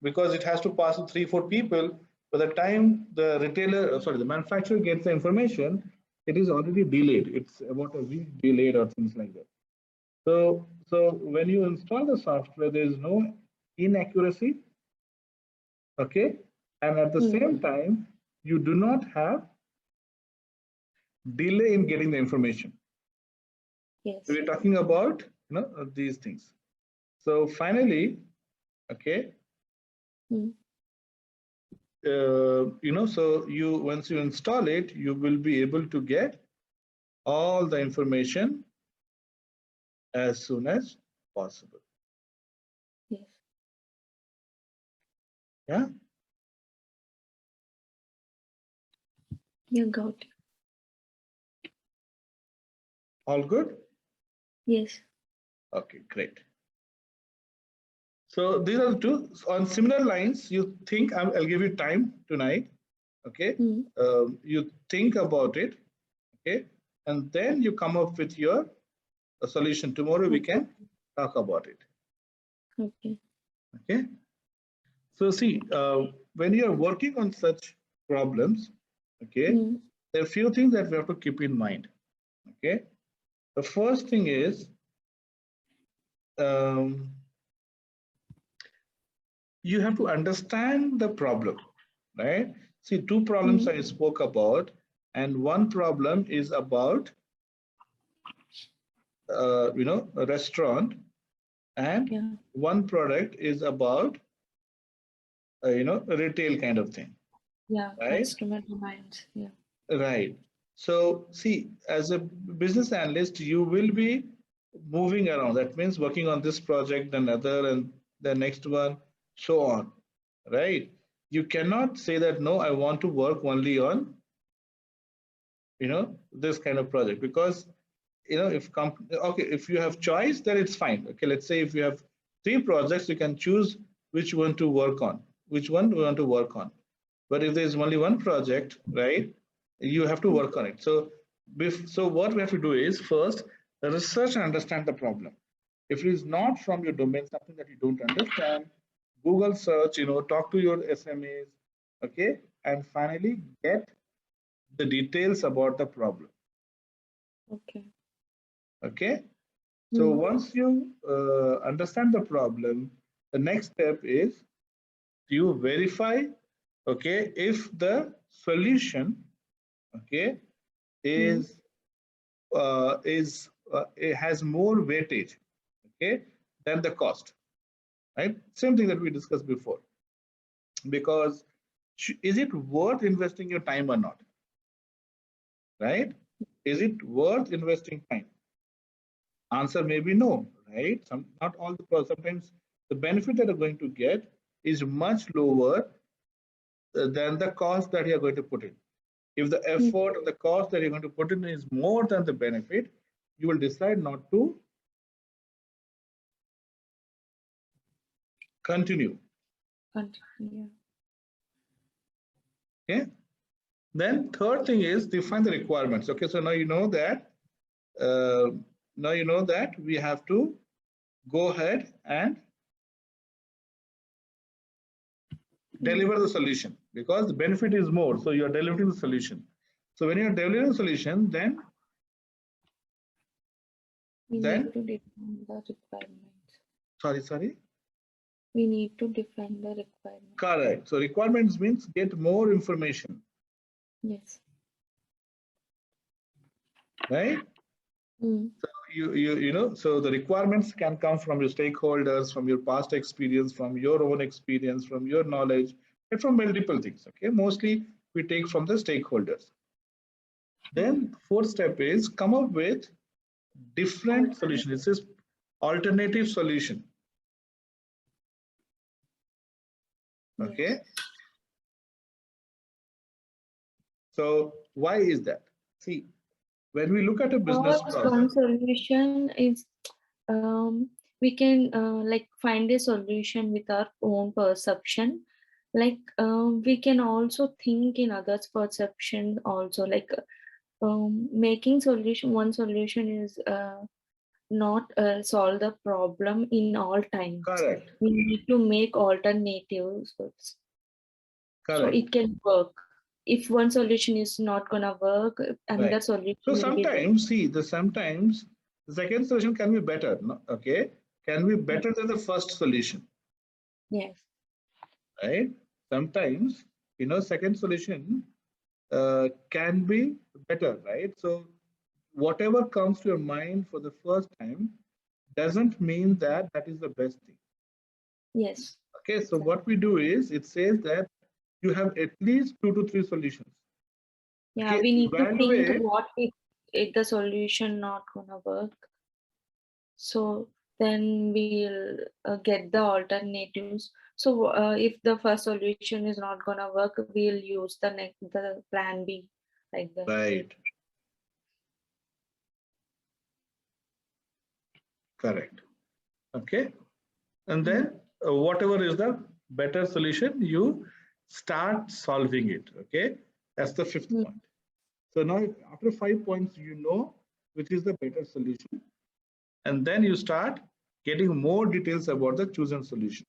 Because it has to pass to 3-4 people. By the time the the manufacturer gets the information, it is already delayed. It's about a week delayed or things like that. So when you install the software, there is no inaccuracy, okay, and at the same time, you do not have delay in getting the information. Yes. So we're talking about these things. So finally, okay, so once you install it, you will be able to get all the information as soon as possible. Yes. Yeah. You got it. All good? Yes. Okay, great. So these are the two. On similar lines, you think I'll give you time tonight. Okay. You think about it. Okay. And then you come up with your solution. Tomorrow we can talk about it. Okay. Okay. So see, when you are working on such problems, okay, there are a few things that we have to keep in mind. Okay. The first thing is you have to understand the problem, right? See, two problems I spoke about, and one problem is about a restaurant, and one product is about a retail kind of thing. Yeah, right? Customer demands. Yeah. Right. So see, as a business analyst, you will be moving around. That means working on this project, another, and the next one, so on, right? you cannot say that, no, I want to work only on, this kind of project, because, if you have choice, then it's fine. Okay, let's say if you have 3 projects, you can choose which one to work on, which one we want to work on. But if there's only one project, right, you have to work on it. So what we have to do is first research and understand the problem. If it is not from your domain, something that you don't understand, Google search, talk to your SMEs, okay, and finally get the details about the problem. Okay. Okay. So once you understand the problem, the next step is you verify, okay, if the solution, okay, it has more weightage, okay, than the cost, right? Same thing that we discussed before. Because is it worth investing your time or not, right? Is it worth investing time? Answer may be no, right? Not all the, sometimes the benefit that you're going to get is much lower than the cost that you're going to put in. If the effort and the cost that you're going to put in is more than the benefit, you will decide not to continue. Okay. Then third thing is define the requirements. Okay, so now you know that we have to go ahead and deliver the solution, because the benefit is more. So you are delivering the solution. So when you are delivering the solution, then we need to define the requirements. Sorry. We need to define the requirements. Correct. So requirements means get more information. Yes. Right. So so the requirements can come from your stakeholders, from your past experience, from your own experience, from your knowledge, and from multiple things. Okay, mostly we take from the stakeholders. Then fourth step is come up with different solutions. This is alternative solution. Okay. Yes. So why is that? See, when we look at a business process, one solution is we can like find a solution with our own perception. Like we can also think in others' perception also. Like making one solution is not solve the problem in all times. Correct. We need to make alternatives. Correct. So it can work. If one solution is not gonna work, another solution. So sometimes, sometimes the second solution can be better. Okay, can be better than the first solution. Yes. Right. Sometimes second solution can be better, right? So whatever comes to your mind for the first time doesn't mean that that is the best thing. Yes. Okay, so what we do is it says that you have at least 2 to 3 solutions. Yeah, okay, we need to think what if the solution not gonna work. So then we'll get the alternatives. So if the first solution is not gonna work, we'll use the plan B, like that. Right. Correct. Okay. And then whatever is the better solution, you start solving it. Okay. That's the fifth point. So now after 5 points, which is the better solution. And then you start getting more details about the chosen solution.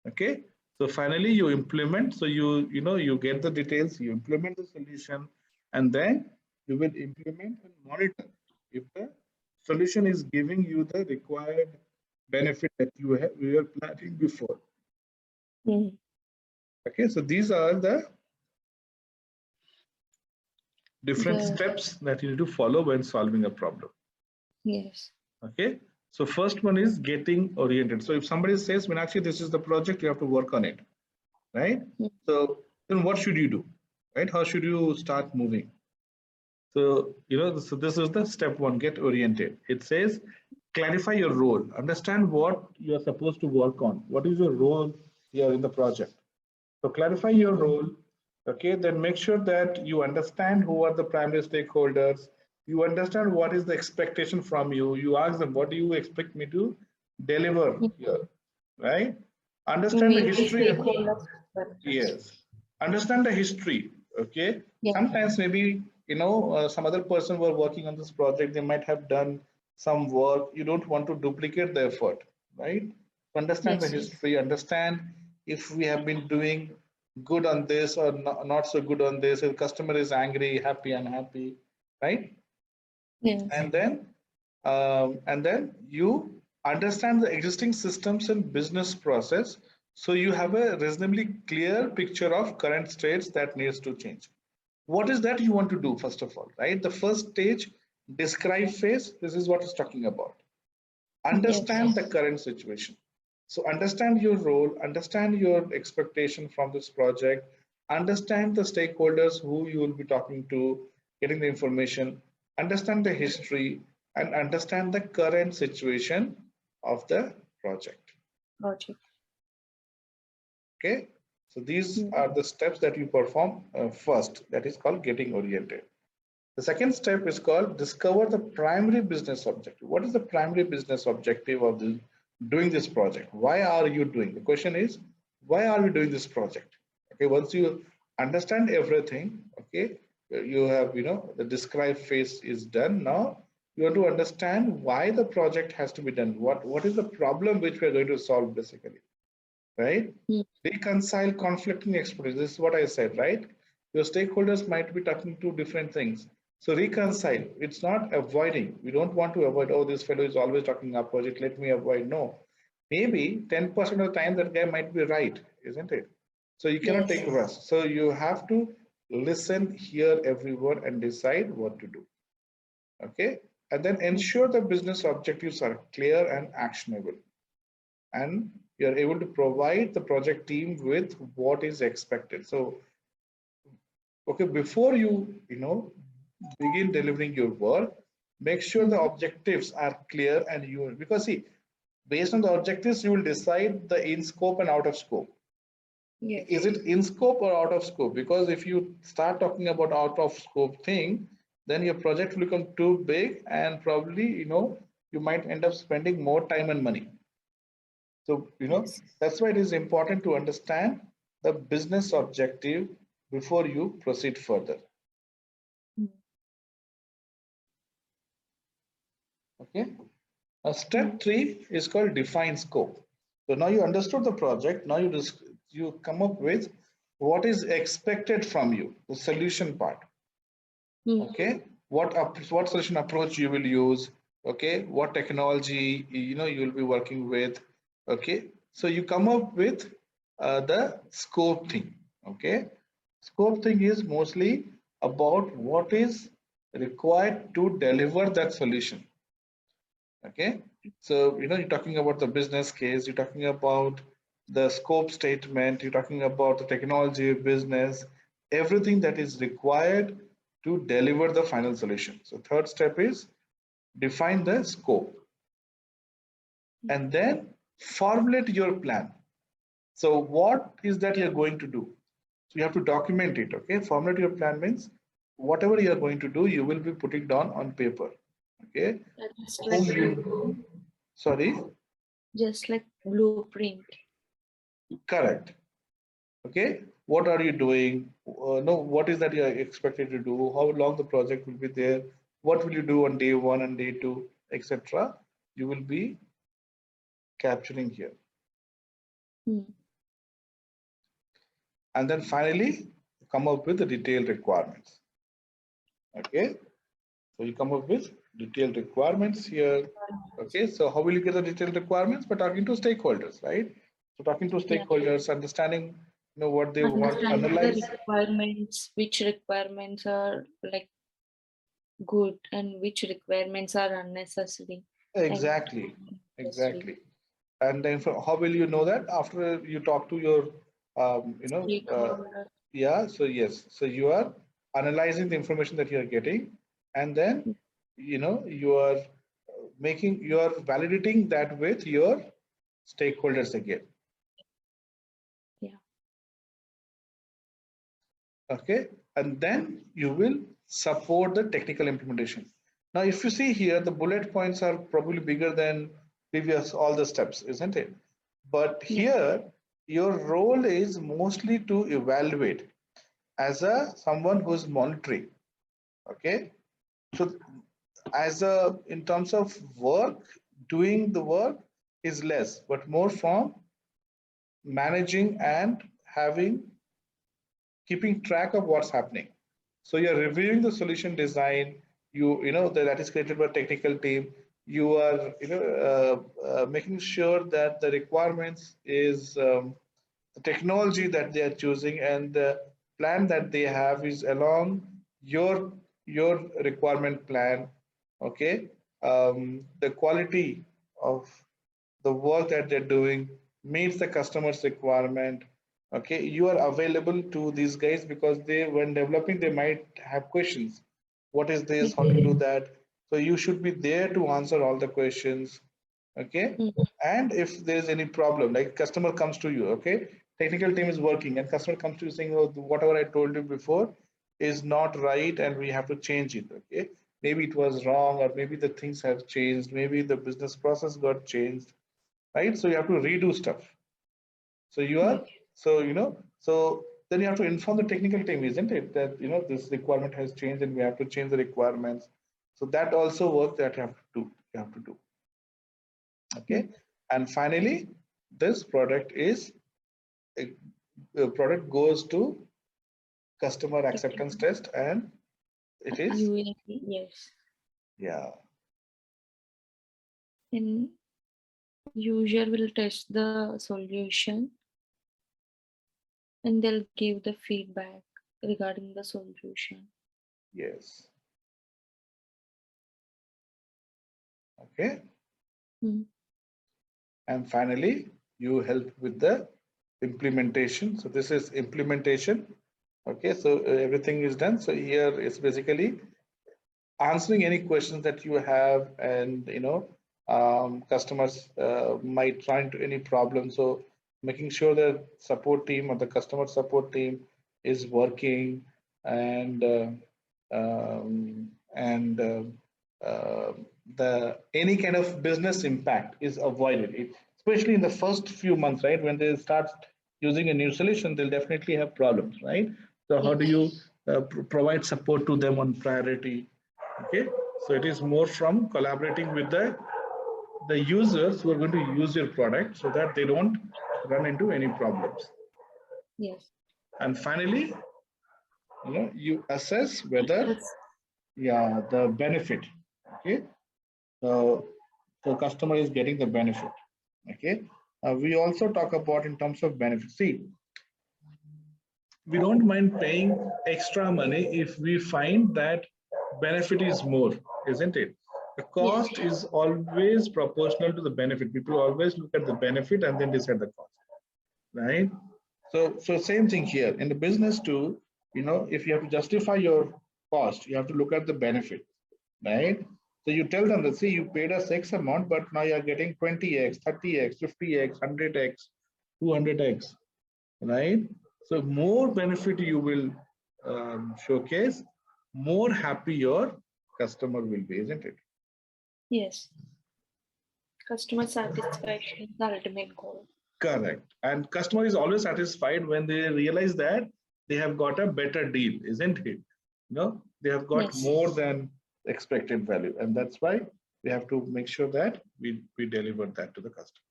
Okay. So finally you implement. So you get the details, you implement the solution, and then you will implement and monitor if the solution is giving you the required benefit that we were planning before. Okay, so these are the different steps that you need to follow when solving a problem. Yes. Okay, so first one is getting oriented. So if somebody says, Meenakshi, this is the project, you have to work on it, right? So then what should you do, right? How should you start moving? So, so this is the step one, get oriented. It says, clarify your role, understand what you're supposed to work on. What is your role here in the project. So clarify your role, okay? Then make sure that you understand who are the primary stakeholders. You understand what is the expectation from you. You ask them, what do you expect me to deliver here, right? You Understand the meet the history. stakeholders. Yes, understand the history. Okay, Yeah. sometimes maybe some other person were working on this project. They might have done some work. You don't want to duplicate the effort, right? Understand the Yes. history. Understand if we have been doing good on this or not so good on this. If the customer is angry, happy, unhappy, right? Yes. And then you understand the existing systems and business process, so you have a reasonably clear picture of current states that needs to change. What is that you want to do? First of all, right, the first stage, describe phase, this is what it's talking about. Yes. Understand the current situation. So understand your role, understand your expectation from this project, understand the stakeholders who you will be talking to, getting the information, understand the history, and understand the current situation of the project. Project. Okay, so these are the steps that you perform first, that is called getting oriented. The second step is called discover the primary business objective. What is the primary business objective of doing this project? Why are you doing? The question is, why are we doing this project? Okay, once you understand everything, okay, you have, the describe phase is done. Now you want to understand why the project has to be done. What is the problem which we are going to solve basically, right? Reconcile conflicting expertise. This is what I said, right? Your stakeholders might be talking two different things. So reconcile. It's not avoiding. We don't want to avoid, oh, this fellow is always talking opposite, let me avoid. No. Maybe 10% of the time that guy might be right, isn't it? So you cannot take risks. So you have to listen, hear every word, and decide what to do. Okay? And then ensure the business objectives are clear and actionable. And you are able to provide the project team with what is expected. So, okay, before begin delivering your work, make sure the objectives are clear, and because see, based on the objectives, you will decide the in scope and out of scope. Yes. Is it in scope or out of scope? Because if you start talking about out of scope thing, then your project will become too big, and probably you might end up spending more time and money. So, that's why it is important to understand the business objective before you proceed further. Okay. Step 3 is called define scope. So now you understood the project. Now you come up with what is expected from you, the solution part. Okay. What solution approach you will use? Okay. What technology you will be working with? Okay. So you come up with the scope thing. Okay. Scope thing is mostly about what is required to deliver that solution. Okay. So you're talking about the business case, you're talking about the scope statement, you're talking about the technology, business, everything that is required to deliver the final solution. So third step is define the scope and then formulate your plan. So what is that you're going to do? So you have to document it. Okay. Formulate your plan means whatever you're going to do, you will be putting down on paper. Okay. Sorry. Just like blueprint. Correct. Okay, what are you doing? No, what is that you are expected to do? How long the project will be there? What will you do on day 1 and day 2, etc. You will be capturing here. And then finally, come up with the detailed requirements. Okay, so you come up with detailed requirements here. Okay, so how will you get the detailed requirements? By talking to stakeholders, right? So talking to stakeholders, understanding what they want, analyze the requirements, which requirements are like good and which requirements are unnecessary. Exactly. And then how will you know that? After you talk to your yeah, so yes, so you are analyzing the information that you are getting, and then you are validating that with your stakeholders again. Okay, and then you will support the technical implementation. Now, if you see here, the bullet points are probably bigger than previous all the steps, isn't it? But here, your role is mostly to evaluate as a someone who's monitoring. Okay, so as a in terms of work, doing the work is less, but more from managing and having keeping track of what's happening. So you're reviewing the solution design. You know that is created by technical team. You are making sure that the requirements is the technology that they are choosing and the plan that they have is along your requirement plan. Okay, the quality of the work that they're doing meets the customer's requirement. Okay, you are available to these guys because they when developing they might have questions. What is this, how to do that? So you should be there to answer all the questions. Okay, and if there's any problem like customer comes to you, okay, technical team is working and customer comes to you saying, oh, whatever I told you before is not right and we have to change it. Okay, maybe it was wrong or maybe the things have changed, maybe the business process got changed, right? So you have to redo stuff. So you are, so so then you have to inform the technical team, isn't it, that this requirement has changed and we have to change the requirements. So that also work that you have to do. Okay, and finally, this product is the product goes to customer acceptance test, and it is Yes. yeah. And user will test the solution and they'll give the feedback regarding the solution. Yes. Okay. And finally, you help with the implementation. So this is implementation. Okay, so everything is done. So here it's basically answering any questions that you have, and customers might run into any problem. So making sure that support team or the customer support team is working, and and the any kind of business impact is avoided. Especially in the first few months, right? When they start using a new solution, they'll definitely have problems, right? So how do you provide support to them on priority? Okay, so it is more from collaborating with the users who are going to use your product so that they don't run into any problems. Yes. And finally, you assess whether the benefit, okay, so the customer is getting the benefit. Okay, we also talk about in terms of benefit. See, we don't mind paying extra money if we find that benefit is more, isn't it? The cost is always proportional to the benefit. People always look at the benefit and then decide the cost, right? So same thing here in the business too. If you have to justify your cost, you have to look at the benefit, right? So you tell them that, see, you paid us X amount, but now you're getting 20x, 30x, 50x, 100x, 200x, right? So more benefit you will showcase, more happy your customer will be, isn't it? Yes. Customer satisfaction is the ultimate goal. Correct. And customer is always satisfied when they realize that they have got a better deal, isn't it? They have got more than expected value. And that's why we have to make sure that we deliver that to the customer.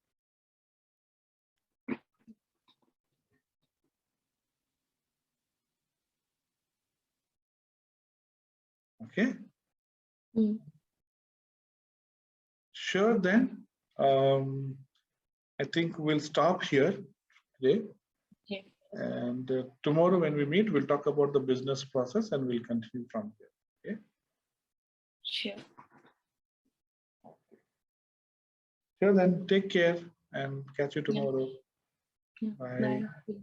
Okay. Sure, then. I think we'll stop here today. Okay. And tomorrow when we meet, we'll talk about the business process and we'll continue from here. Okay. Sure. Sure, then take care and catch you tomorrow. Yeah. Bye. Bye.